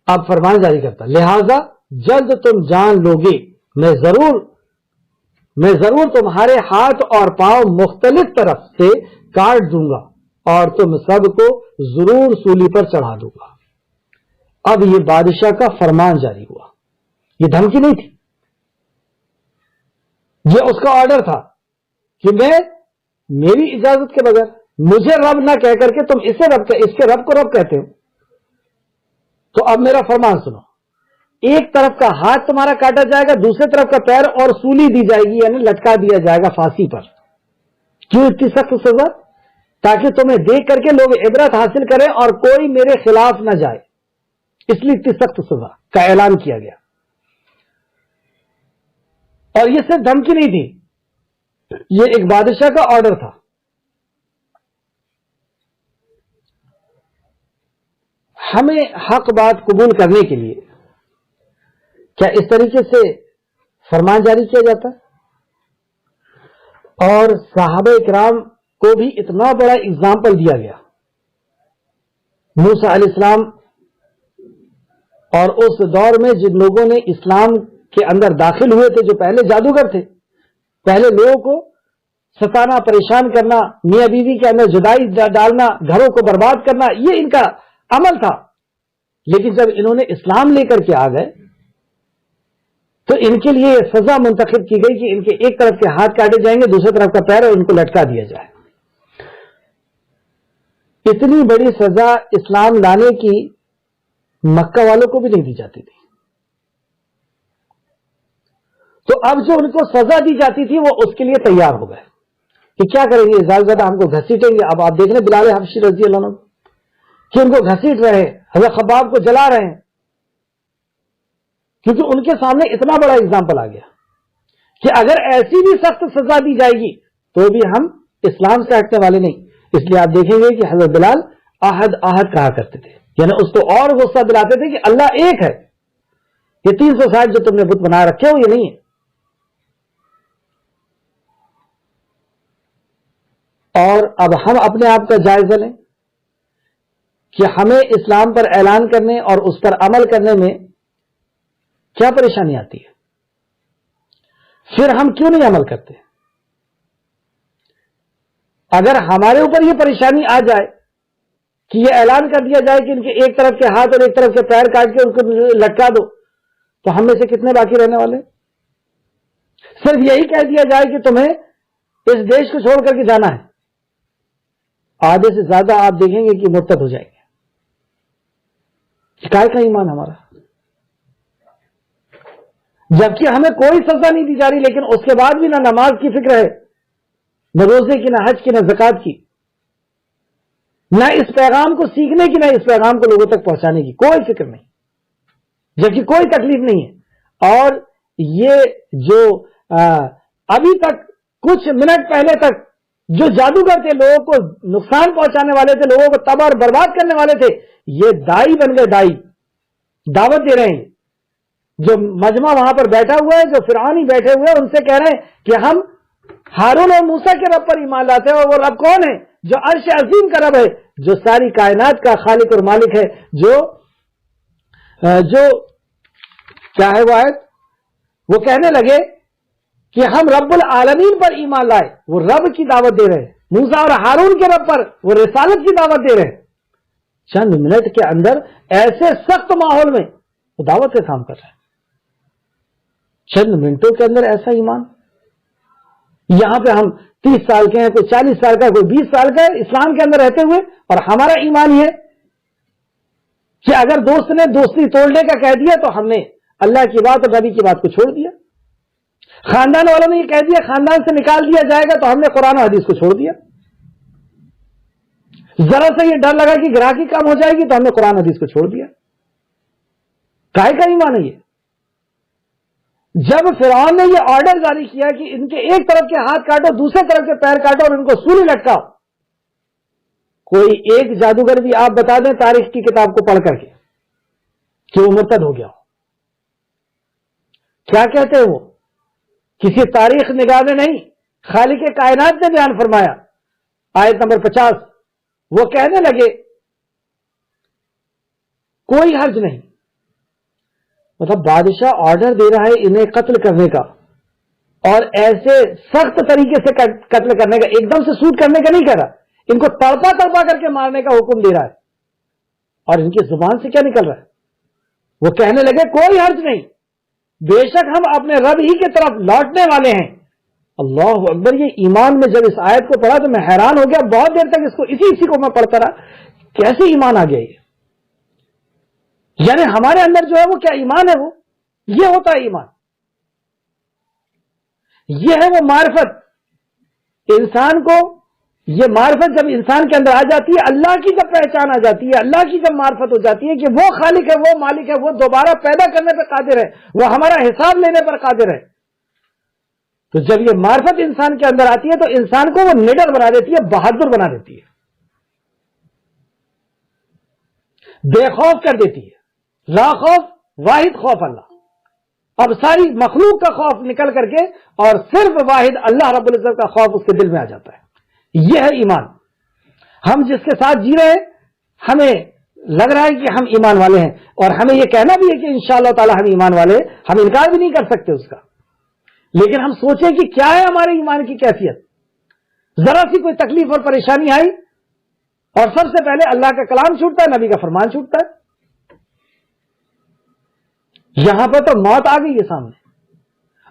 اب فرمان جاری کرتا، لہذا جلد تم جان لو گے، میں ضرور تمہارے ہاتھ اور پاؤں مختلف طرف سے کاٹ دوں گا اور تم سب کو ضرور سولی پر چڑھا دوں گا۔ اب یہ بادشاہ کا فرمان جاری ہوا، یہ دھمکی نہیں تھی، یہ اس کا آرڈر تھا کہ میری اجازت کے بغیر، مجھے رب نہ کہہ کر کے تم اس کے رب کو رب کہتے ہو، تو اب میرا فرمان سنو، ایک طرف کا ہاتھ تمہارا کاٹا جائے گا، دوسری طرف کا پیر، اور سولی دی جائے گی، یعنی لٹکا دیا جائے گا پھانسی پر۔ کیوں اتنی سخت سزا؟ تاکہ تمہیں دیکھ کر کے لوگ عبرت حاصل کریں اور کوئی میرے خلاف نہ جائے، اس لیے اتنی سخت سزا کا اعلان کیا گیا۔ اور یہ صرف دھمکی نہیں تھی، یہ ایک بادشاہ کا آرڈر تھا۔ ہمیں حق بات قبول کرنے کے لیے کیا اس طریقے سے فرمان جاری کیا جاتا ہے؟ اور صحابہ کرام کو بھی اتنا بڑا اگزامپل دیا گیا، موسیٰ علیہ السلام، اور اس دور میں جن لوگوں نے اسلام کے اندر داخل ہوئے تھے، جو پہلے جادوگر تھے، پہلے لوگوں کو ستانا، پریشان کرنا، میاں بیوی کے اندر جدائی ڈالنا، گھروں کو برباد کرنا، یہ ان کا عمل تھا۔ لیکن جب انہوں نے اسلام لے کر کے آ گئے تو ان کے لیے یہ سزا منتخب کی گئی کہ ان کے ایک طرف کے ہاتھ کاٹے جائیں گے، دوسری طرف کا پیر، اور ان کو لٹکا دیا جائے۔ اتنی بڑی سزا اسلام لانے کی مکہ والوں کو بھی نہیں دی جاتی تھی، تو اب جو ان کو سزا دی جاتی تھی وہ اس کے لیے تیار ہو گئے کہ کیا کریں گے، زیادہ زیادہ ہم کو گھسیٹیں گے۔ اب آپ دیکھ لیں بلال حبشی رضی اللہ عنہ کہ ان کو گھسیٹ رہے ہیں، حضرت خباب کو جلا رہے ہیں، کیونکہ ان کے سامنے اتنا بڑا اگزامپل آ گیا کہ اگر ایسی بھی سخت سزا دی جائے گی تو بھی ہم اسلام سے ہٹنے والے نہیں۔ اس لیے آپ دیکھیں گے کہ حضرت بلال آہد آہد کہا کرتے تھے، یعنی اس کو اور غصہ دلاتے تھے کہ اللہ ایک ہے، یہ 360 جو تم نے بت بنا رکھے ہو یہ نہیں ہے۔ اور اب ہم اپنے آپ کا جائزہ لیں کہ ہمیں اسلام پر اعلان کرنے اور اس پر عمل کرنے میں کیا پریشانی آتی ہے، پھر ہم کیوں نہیں عمل کرتے؟ اگر ہمارے اوپر یہ پریشانی آ جائے کہ یہ اعلان کر دیا جائے کہ ان کے ایک طرف کے ہاتھ اور ایک طرف کے پیر کاٹ کے ان کو لٹکا دو، تو ہم میں سے کتنے باقی رہنے والے؟ صرف یہی کہہ دیا جائے کہ تمہیں اس دیش کو چھوڑ کر کے جانا ہے، آدھے سے زیادہ آپ دیکھیں گے کہ مرتد ہو جائیں گے۔ کیا کا ایمان ہمارا؟ جبکہ ہمیں کوئی سزا نہیں دی جا رہی، لیکن اس کے بعد بھی نہ نماز کی فکر ہے، نہ روزے کی، نہ حج کی، نہ زکات کی، نہ اس پیغام کو سیکھنے کی، نہ اس پیغام کو لوگوں تک پہنچانے کی کوئی فکر نہیں، جبکہ کوئی تکلیف نہیں ہے۔ اور یہ جو ابھی تک کچھ منٹ پہلے تک جو جادوگر تھے، لوگوں کو نقصان پہنچانے والے تھے، لوگوں کو تباہ اور برباد کرنے والے تھے، یہ دائی بن گئے، دائی دعوت دے رہے ہیں۔ جو مجمع وہاں پر بیٹھا ہوا ہے، جو فرعونی بیٹھے ہوئے ہیں، ان سے کہہ رہے ہیں کہ ہم ہارون اور موسیٰ کے رب پر ایمان لاتے ہیں، اور وہ رب کون ہے؟ جو عرش عظیم کا رب ہے، جو ساری کائنات کا خالق اور مالک ہے، جو کیا ہے وہ آیت، وہ کہنے لگے کہ ہم رب العالمین پر ایمان لائے، وہ رب کی دعوت دے رہے ہیں، موسیٰ اور ہارون کے رب پر وہ رسالت کی دعوت دے رہے ہیں۔ چند منٹ کے اندر ایسے سخت ماحول میں وہ دعوت کا کام کر رہے ہیں، چند منٹوں کے اندر ایسا ایمان۔ یہاں پہ ہم 30 سال کے ہیں، کوئی 40 سال کا، کوئی 20 سال کا ہے اسلام کے اندر رہتے ہوئے، اور ہمارا ایمان یہ کہ اگر دوست نے دوستی توڑنے کا کہہ دیا تو ہم نے اللہ کی بات اور نبی کی بات کو چھوڑ دیا. خاندان والوں نے یہ کہہ دیا خاندان سے نکال دیا جائے گا تو ہم نے قرآن و حدیث کو چھوڑ دیا. ذرا سا یہ ڈر لگا کہ گراہکی کم ہو جائے گی تو ہم نے قرآن و حدیث کو چھوڑ دیا. کاہے کا ایمان ہے یہ؟ جب فرعون نے یہ آرڈر جاری کیا کہ ان کے ایک طرف کے ہاتھ کاٹو دوسرے طرف کے پیر کاٹو اور ان کو سولی لٹکاؤ، کوئی ایک جادوگر بھی آپ بتا دیں تاریخ کی کتاب کو پڑھ کر کے کہ وہ مرتد ہو گیا ہو؟ کیا کہتے ہیں وہ؟ کسی تاریخ نگاہ میں نہیں، خالق کائنات نے بیان فرمایا. آیت نمبر 50 وہ کہنے لگے کوئی حرج نہیں. مطلب بادشاہ آرڈر دے رہا ہے انہیں قتل کرنے کا، اور ایسے سخت طریقے سے قتل کرنے کا، ایک دم سے سوٹ کرنے کا نہیں کہہ رہا، ان کو تڑپا تڑپا کر کے مارنے کا حکم دے رہا ہے. اور ان کی زبان سے کیا نکل رہا ہے؟ وہ کہنے لگے کوئی حرج نہیں، بے شک ہم اپنے رب ہی کی طرف لوٹنے والے ہیں. اللہ اکبر. یہ ایمان میں جب اس آیت کو پڑھا تو میں حیران ہو گیا. بہت دیر تک اس کو اسی کو میں پڑھتا رہا، کیسے ایمان آ گیا یہ؟ یعنی ہمارے اندر جو ہے وہ کیا ایمان ہے؟ وہ یہ ہوتا ہے ایمان، یہ ہے وہ معرفت. انسان کو یہ معرفت جب انسان کے اندر آ جاتی ہے، اللہ کی جب پہچان آ جاتی ہے، اللہ کی جب معرفت ہو جاتی ہے کہ وہ خالق ہے، وہ مالک ہے، وہ دوبارہ پیدا کرنے پر قادر ہے، وہ ہمارا حساب لینے پر قادر ہے، تو جب یہ معرفت انسان کے اندر آتی ہے تو انسان کو وہ نڈر بنا دیتی ہے، بہادر بنا دیتی ہے، بے خوف کر دیتی ہے. لا خوف، واحد خوف اللہ. اب ساری مخلوق کا خوف نکل کر کے اور صرف واحد اللہ رب العزت کا خوف اس کے دل میں آ جاتا ہے. یہ ہے ایمان. ہم جس کے ساتھ جی رہے ہیں ہمیں لگ رہا ہے کہ ہم ایمان والے ہیں، اور ہمیں یہ کہنا بھی ہے کہ انشاءاللہ تعالی ہم ایمان والے، ہم انکار بھی نہیں کر سکتے اس کا. لیکن ہم سوچیں کہ کیا ہے ہمارے ایمان کی کیفیت. ذرا سی کوئی تکلیف اور پریشانی آئی اور سب سے پہلے اللہ کا کلام چھوٹتا ہے، نبی کا فرمان چھوٹتا ہے. یہاں پر تو موت آ گئی ہے سامنے،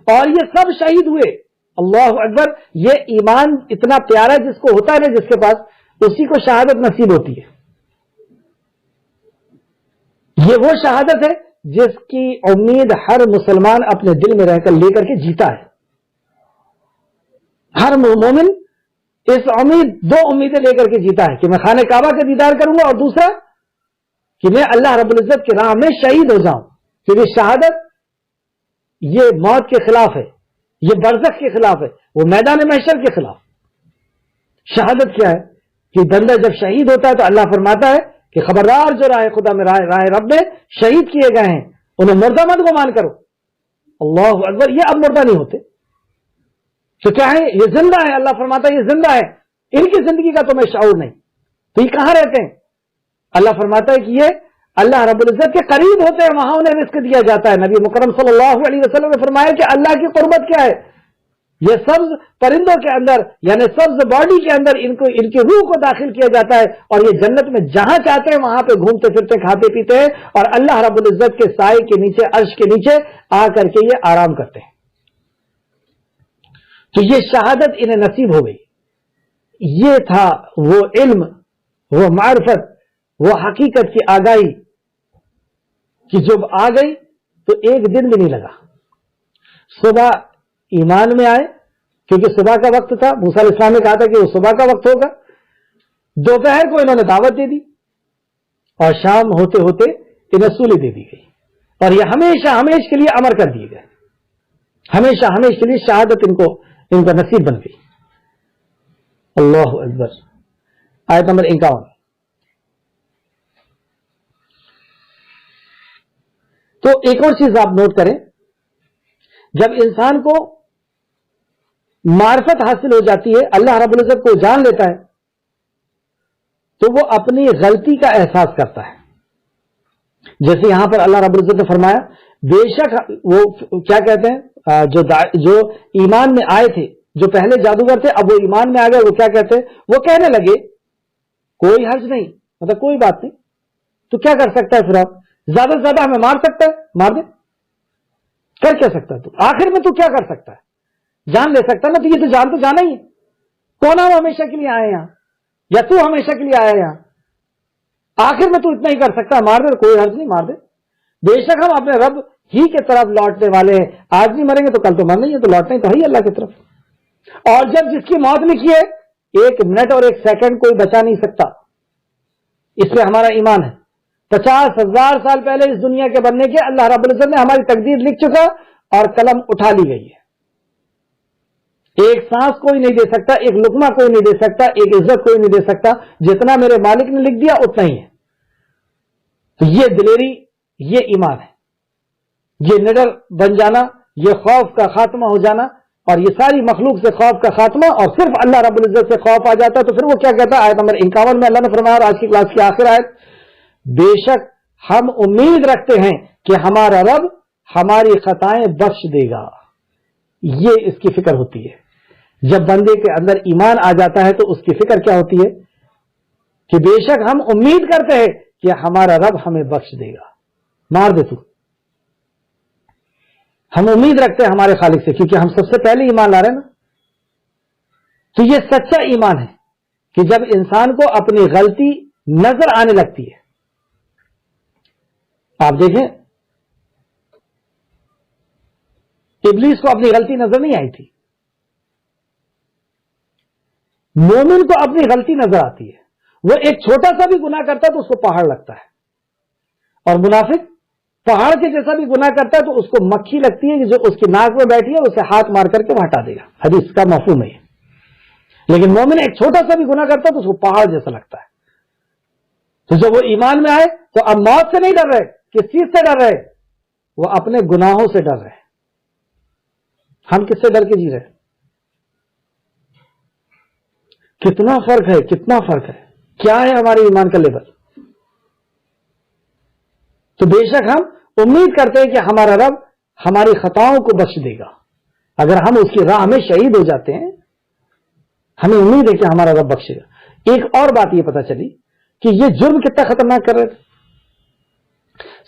اور یہ سب شہید ہوئے. اللہ اکبر. یہ ایمان اتنا پیارا جس کو ہوتا ہے نا، جس کے پاس، اسی کو شہادت نصیب ہوتی ہے. یہ وہ شہادت ہے جس کی امید ہر مسلمان اپنے دل میں رہ کر لے کر کے جیتا ہے. ہر مومن اس امید، دو امیدیں لے کر کے جیتا ہے کہ میں خانہ کعبہ کا دیدار کروں گا، اور دوسرا کہ میں اللہ رب العزت کی راہ میں شہید ہو جاؤں. کیونکہ شہادت یہ موت کے خلاف ہے، یہ برزخ کے خلاف ہے، وہ میدان محشر کے خلاف. شہادت کیا ہے کہ بندہ جب شہید ہوتا ہے تو اللہ فرماتا ہے کہ خبردار جو راہ خدا میں راہ رب میں شہید کیے گئے ہیں انہیں مردہ مت گمان کرو. اللہ اکبر. یہ اب مردہ نہیں ہوتے تو کیا ہے؟ یہ زندہ ہے. اللہ فرماتا ہے یہ زندہ ہے، ان کی زندگی کا تمہیں شعور نہیں، تو یہ کہاں رہتے ہیں؟ اللہ فرماتا ہے کہ یہ اللہ رب العزت کے قریب ہوتے ہیں، وہاں انہیں رزق دیا جاتا ہے. نبی مکرم صلی اللہ علیہ وسلم نے فرمایا کہ اللہ کی قربت کیا ہے؟ یہ سبز پرندوں کے اندر، یعنی سبز باڈی کے اندر ان کی روح کو داخل کیا جاتا ہے، اور یہ جنت میں جہاں چاہتے ہیں وہاں پہ گھومتے پھرتے، کھاتے پیتے ہیں، اور اللہ رب العزت کے سائے کے نیچے، عرش کے نیچے آ کر کے یہ آرام کرتے ہیں. تو یہ شہادت انہیں نصیب ہو گئی. یہ تھا وہ علم، وہ معرفت، وہ حقیقت کی آگاہی کہ جب آ گئی تو ایک دن بھی نہیں لگا. صبح ایمان میں آئے، کیونکہ صبح کا وقت تھا. موسیٰ علیہ السلام نے کہا تھا کہ وہ صبح کا وقت ہوگا. دوپہر کو انہوں نے دعوت دے دی، اور شام ہوتے ہوتے انہیں سولی دے دی گئی، اور یہ ہمیشہ ہمیشہ کے لیے امر کر دیے گئے. ہمیشہ ہمیشہ کے لیے شہادت ان کا نصیب بن گئی. اللہ اکبر. آیت نمبر 51. تو ایک اور چیز آپ نوٹ کریں، جب انسان کو معرفت حاصل ہو جاتی ہے، اللہ رب العزت کو جان لیتا ہے، تو وہ اپنی غلطی کا احساس کرتا ہے. جیسے یہاں پر اللہ رب العزت نے فرمایا، بے شک وہ کیا کہتے ہیں جو ایمان میں آئے تھے، جو پہلے جادوگر تھے اب وہ ایمان میں آ گئے، وہ کیا کہتے ہیں؟ وہ کہنے لگے کوئی حرج نہیں، مطلب کوئی بات نہیں، تو کیا کر سکتا ہے؟ پھر آپ زیادہ سے زیادہ ہمیں مار سکتا ہے، مار دے. کر کیا سکتا ہے تو؟ آخر میں تو کیا کر سکتا ہے؟ جان لے سکتا ہے نا. تو یہ تو جان تو جانا ہی ہے. کون ہم ہمیشہ کے لیے آئے یہاں، یا تو ہمیشہ کے لیے آیا یہاں؟ آخر میں تو اتنا ہی کر سکتا ہے، مار دے. کوئی حرج نہیں، مار دے. بے شک ہم اپنے رب ہی کی طرف لوٹنے والے ہیں. آج نہیں مریں گے تو کل تو مرنا ہی ہے, تو لوٹنا تو ہے ہی اللہ کی طرف. اور جب جس کی موت لکھی ہے 1 منٹ اور 1 سیکنڈ کوئی بچا نہیں سکتا. اس پہ ہمارا ایمان ہے. 50,000 سال پہلے اس دنیا کے بننے کے اللہ رب العزت نے ہماری تقدیر لکھ چکا اور قلم اٹھا لی گئی ہے. ایک سانس کوئی نہیں دے سکتا, ایک لقمہ کوئی نہیں دے سکتا, ایک عزت کوئی نہیں دے سکتا. جتنا میرے مالک نے لکھ دیا اتنا ہی ہے. تو یہ دلیری, یہ ایمان ہے, یہ نڈر بن جانا, یہ خوف کا خاتمہ ہو جانا, اور یہ ساری مخلوق سے خوف کا خاتمہ, اور صرف اللہ رب العزت سے خوف آ جاتا. تو پھر وہ کیا کہتا ہے آیت نمبر 51 میں اللہ نے فرمایا, اور آج کی کلاس کی آخر آیت, بے شک ہم امید رکھتے ہیں کہ ہمارا رب ہماری خطائیں بخش دے گا. یہ اس کی فکر ہوتی ہے. جب بندے کے اندر ایمان آ جاتا ہے تو اس کی فکر کیا ہوتی ہے کہ بے شک ہم امید کرتے ہیں کہ ہمارا رب ہمیں بخش دے گا. مار دے تو, ہم امید رکھتے ہیں ہمارے خالق سے, کیونکہ ہم سب سے پہلے ایمان لا رہے ہیں نا. تو یہ سچا ایمان ہے کہ جب انسان کو اپنی غلطی نظر آنے لگتی ہے. آپ دیکھیں ابلیس کو اپنی غلطی نظر نہیں آئی تھی, مومن کو اپنی غلطی نظر آتی ہے. وہ ایک چھوٹا سا بھی گناہ کرتا ہے تو اس کو پہاڑ لگتا ہے, اور منافق پہاڑ کے جیسا بھی گناہ کرتا ہے تو اس کو مکھی لگتی ہے کہ جو اس کی ناک میں بیٹھی ہے اسے ہاتھ مار کر کے وہ ہٹا دے گا. حدیث کا مفہوم ہے. لیکن مومن ایک چھوٹا سا بھی گناہ کرتا ہے تو اس کو پہاڑ جیسا لگتا ہے. تو جب وہ ایمان میں آئے تو اب موت سے نہیں ڈر رہے, کس چیز سے ڈر رہے, وہ اپنے گناہوں سے ڈر رہے. ہم کس سے ڈر کے جی رہے؟ کتنا فرق ہے, کتنا فرق ہے, کیا ہے ہمارے ایمان کا لیول. تو بے شک ہم امید کرتے ہیں کہ ہمارا رب ہماری خطاؤں کو بخش دے گا. اگر ہم اس کی راہ میں شہید ہو جاتے ہیں ہمیں امید ہے کہ ہمارا رب بخشے گا. ایک اور بات یہ پتا چلی کہ یہ جرم کتنا خطرناک کر رہے تھے.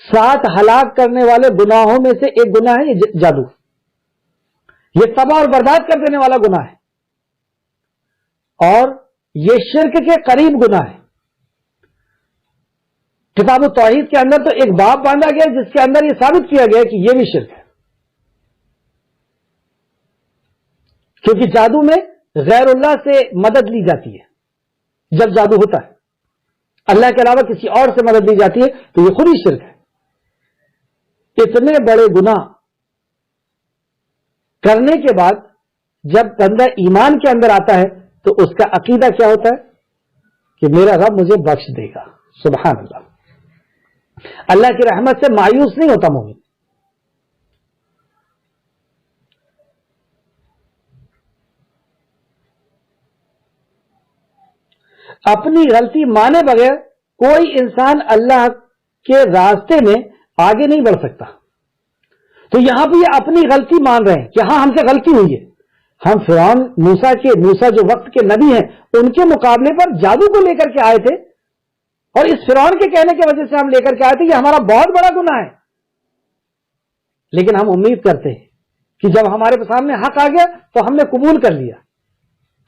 7 ہلاک کرنے والے گناہوں میں سے ایک گناہ ہے یہ جادو. یہ تباہ اور برباد کر دینے والا گناہ ہے, اور یہ شرک کے قریب گناہ ہے. کتاب التوحید کے اندر تو ایک باب باندھا گیا جس کے اندر یہ ثابت کیا گیا کہ یہ بھی شرک ہے, کیونکہ جادو میں غیر اللہ سے مدد لی جاتی ہے. جب جادو ہوتا ہے اللہ کے علاوہ کسی اور سے مدد لی جاتی ہے تو یہ خود ہی شرک ہے. اتنے بڑے گناہ کرنے کے بعد جب بندہ ایمان کے اندر آتا ہے تو اس کا عقیدہ کیا ہوتا ہے کہ میرا رب مجھے بخش دے گا. سبحان اللہ. اللہ کی رحمت سے مایوس نہیں ہوتا مومن. اپنی غلطی مانے بغیر کوئی انسان اللہ کے راستے میں آگے نہیں بڑھ سکتا. تو یہاں پہ یہ اپنی غلطی مان رہے ہیں کہ ہاں ہم سے غلطی ہوئی ہے. ہم فرعون موسیٰ جو وقت کے نبی ہیں ان کے مقابلے پر جادو کو لے کر کے آئے تھے, اور اس فرعون کے کہنے کی وجہ سے ہم لے کر کے آئے تھے. یہ ہمارا بہت بڑا گناہ ہے. لیکن ہم امید کرتے ہیں کہ جب ہمارے سامنے حق آ گیا تو ہم نے قبول کر لیا,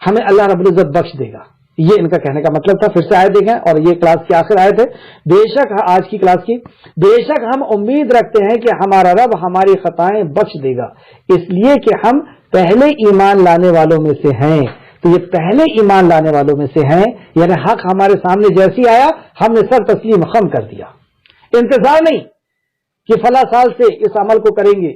ہمیں اللہ رب العزت بخش دے گا. یہ ان کا کہنے کا مطلب تھا. پھر سے آیت دیکھیں, اور یہ کلاس کی آخر آیت ہے. بے شک آج کی کلاس کی, بے شک ہم امید رکھتے ہیں کہ ہمارا رب ہماری خطائیں بخش دے گا, اس لیے کہ ہم پہلے ایمان لانے والوں میں سے ہیں. تو یہ پہلے ایمان لانے والوں میں سے ہیں, یعنی حق ہمارے سامنے جیسی آیا ہم نے سر تسلیم خم کر دیا. انتظار نہیں کہ فلاں سال سے اس عمل کو کریں گے,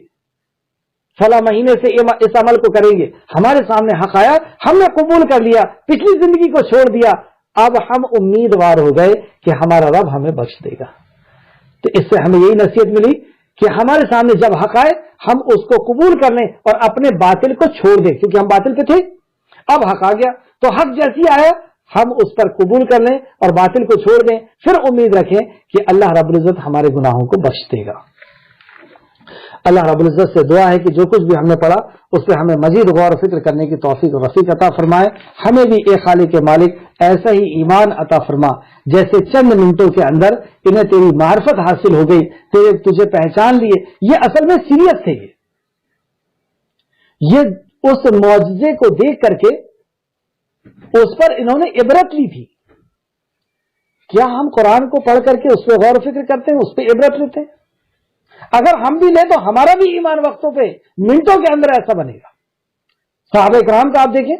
فلاں مہینے سے اس عمل کو کریں گے. ہمارے سامنے حق آیا, ہم نے قبول کر لیا, پچھلی زندگی کو چھوڑ دیا. اب ہم امیدوار ہو گئے کہ ہمارا رب ہمیں بخش دے گا. تو اس سے ہمیں یہی نصیحت ملی کہ ہمارے سامنے جب حق آئے ہم اس کو قبول کر لیں اور اپنے باطل کو چھوڑ دیں, کیونکہ ہم باطل پہ تھے. اب حق آ گیا تو حق جیسی آیا ہم اس پر قبول کر لیں اور باطل کو چھوڑ دیں. پھر امید رکھیں کہ اللہ رب العزت ہمارے گناہوں کو بخش دے گا. اللہ رب العزت سے دعا ہے کہ جو کچھ بھی ہم نے پڑھا اس پہ ہمیں مزید غور و فکر کرنے کی توفیق و رفیق عطا فرمائے. ہمیں بھی اے خالق مالک ایسا ہی ایمان عطا فرما جیسے چند منٹوں کے اندر انہیں تیری معرفت حاصل ہو گئی, تجھے پہچان لیے. یہ اصل میں سیریس تھے. یہ اس معجزے کو دیکھ کر کے اس پر انہوں نے عبرت لی تھی. کیا ہم قرآن کو پڑھ کر کے اس پہ غور و فکر کرتے ہیں, اس پہ عبرت لیتے ہیں؟ اگر ہم بھی لیں تو ہمارا بھی ایمان وقتوں پہ منٹوں کے اندر ایسا بنے گا. صحابہ کرام کا آپ دیکھیں،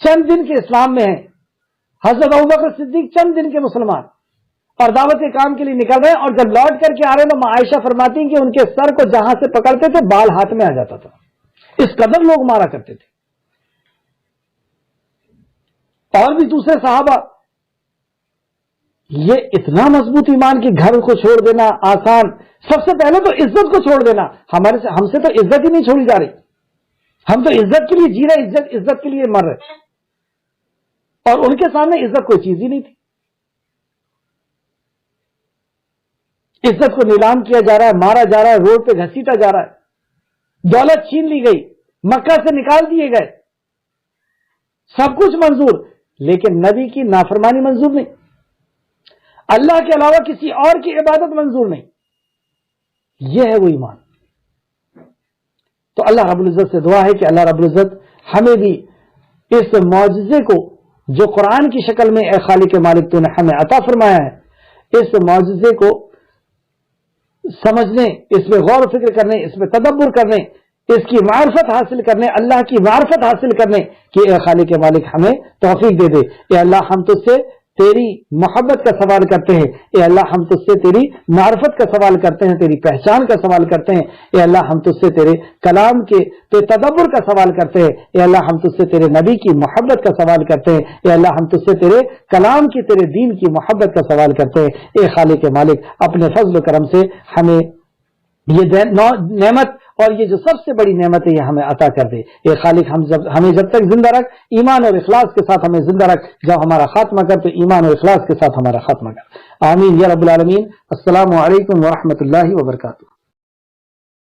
چند دن کے اسلام میں ہیں. حضرت ابوبکر صدیق چند دن کے مسلمان اور دعوت کے کام کے لیے نکل رہے ہیں، اور جب لوٹ کر کے آ رہے ہیں تو ماں عائشہ فرماتی ہیں کہ ان کے سر کو جہاں سے پکڑتے تھے بال ہاتھ میں آ جاتا تھا، اس قدر لوگ مارا کرتے تھے. اور بھی دوسرے صحابہ. یہ اتنا مضبوط ایمان کہ گھر کو چھوڑ دینا آسان. سب سے پہلے تو عزت کو چھوڑ دینا. ہم سے تو عزت ہی نہیں چھوڑی جا رہی. ہم تو عزت کے لیے جی رہے، عزت کے لیے مر رہے، اور ان کے سامنے عزت کوئی چیز ہی نہیں تھی. عزت کو نیلام کیا جا رہا ہے، مارا جا رہا ہے، روڈ پہ گھسیٹا جا رہا ہے. دولت چھین لی گئی، مکہ سے نکال دیے گئے، سب کچھ منظور، لیکن نبی کی نافرمانی منظور نہیں، اللہ کے علاوہ کسی اور کی عبادت منظور نہیں. یہ ہے وہ ایمان. تو اللہ رب العزت سے دعا ہے کہ اللہ رب العزت ہمیں بھی اس معجزے کو جو قرآن کی شکل میں اے خالق مالک تو نے ہمیں عطا فرمایا ہے، اس معجزے کو سمجھنے، اس میں غور و فکر کرنے، اس میں تدبر کرنے، اس کی معرفت حاصل کرنے، اللہ کی معرفت حاصل کرنے کہ اے خالق مالک ہمیں توفیق دے دے. اے اللہ ہم تجھ سے تیری محبت کا سوال کرتے ہیں. اے اللہ ہم تجھ سے تیری معرفت کا سوال کرتے ہیں، تیری پہچان کا سوال کرتے ہیں. اے اللہ ہم تجھ سے تیرے کلام کے تدبر کا سوال کرتے ہیں. اے اللہ ہم تجھ سے تیرے نبی کی محبت کا سوال کرتے ہیں. اے اللہ ہم تجھ سے تیرے کلام کی، تیرے دین کی محبت کا سوال کرتے ہیں. اے خالق مالک اپنے فضل و کرم سے ہمیں یہ نعمت اور یہ جو سب سے بڑی نعمت ہے یہ ہمیں عطا کر دے. اے خالق ہمیں جب تک زندہ رکھ، ایمان اور اخلاص کے ساتھ ہمیں زندہ رکھ. جب ہمارا خاتمہ کر تو ایمان اور اخلاص کے ساتھ ہمارا خاتمہ کر. آمین یا رب العالمین. السلام علیکم ورحمۃ اللہ وبرکاتہ.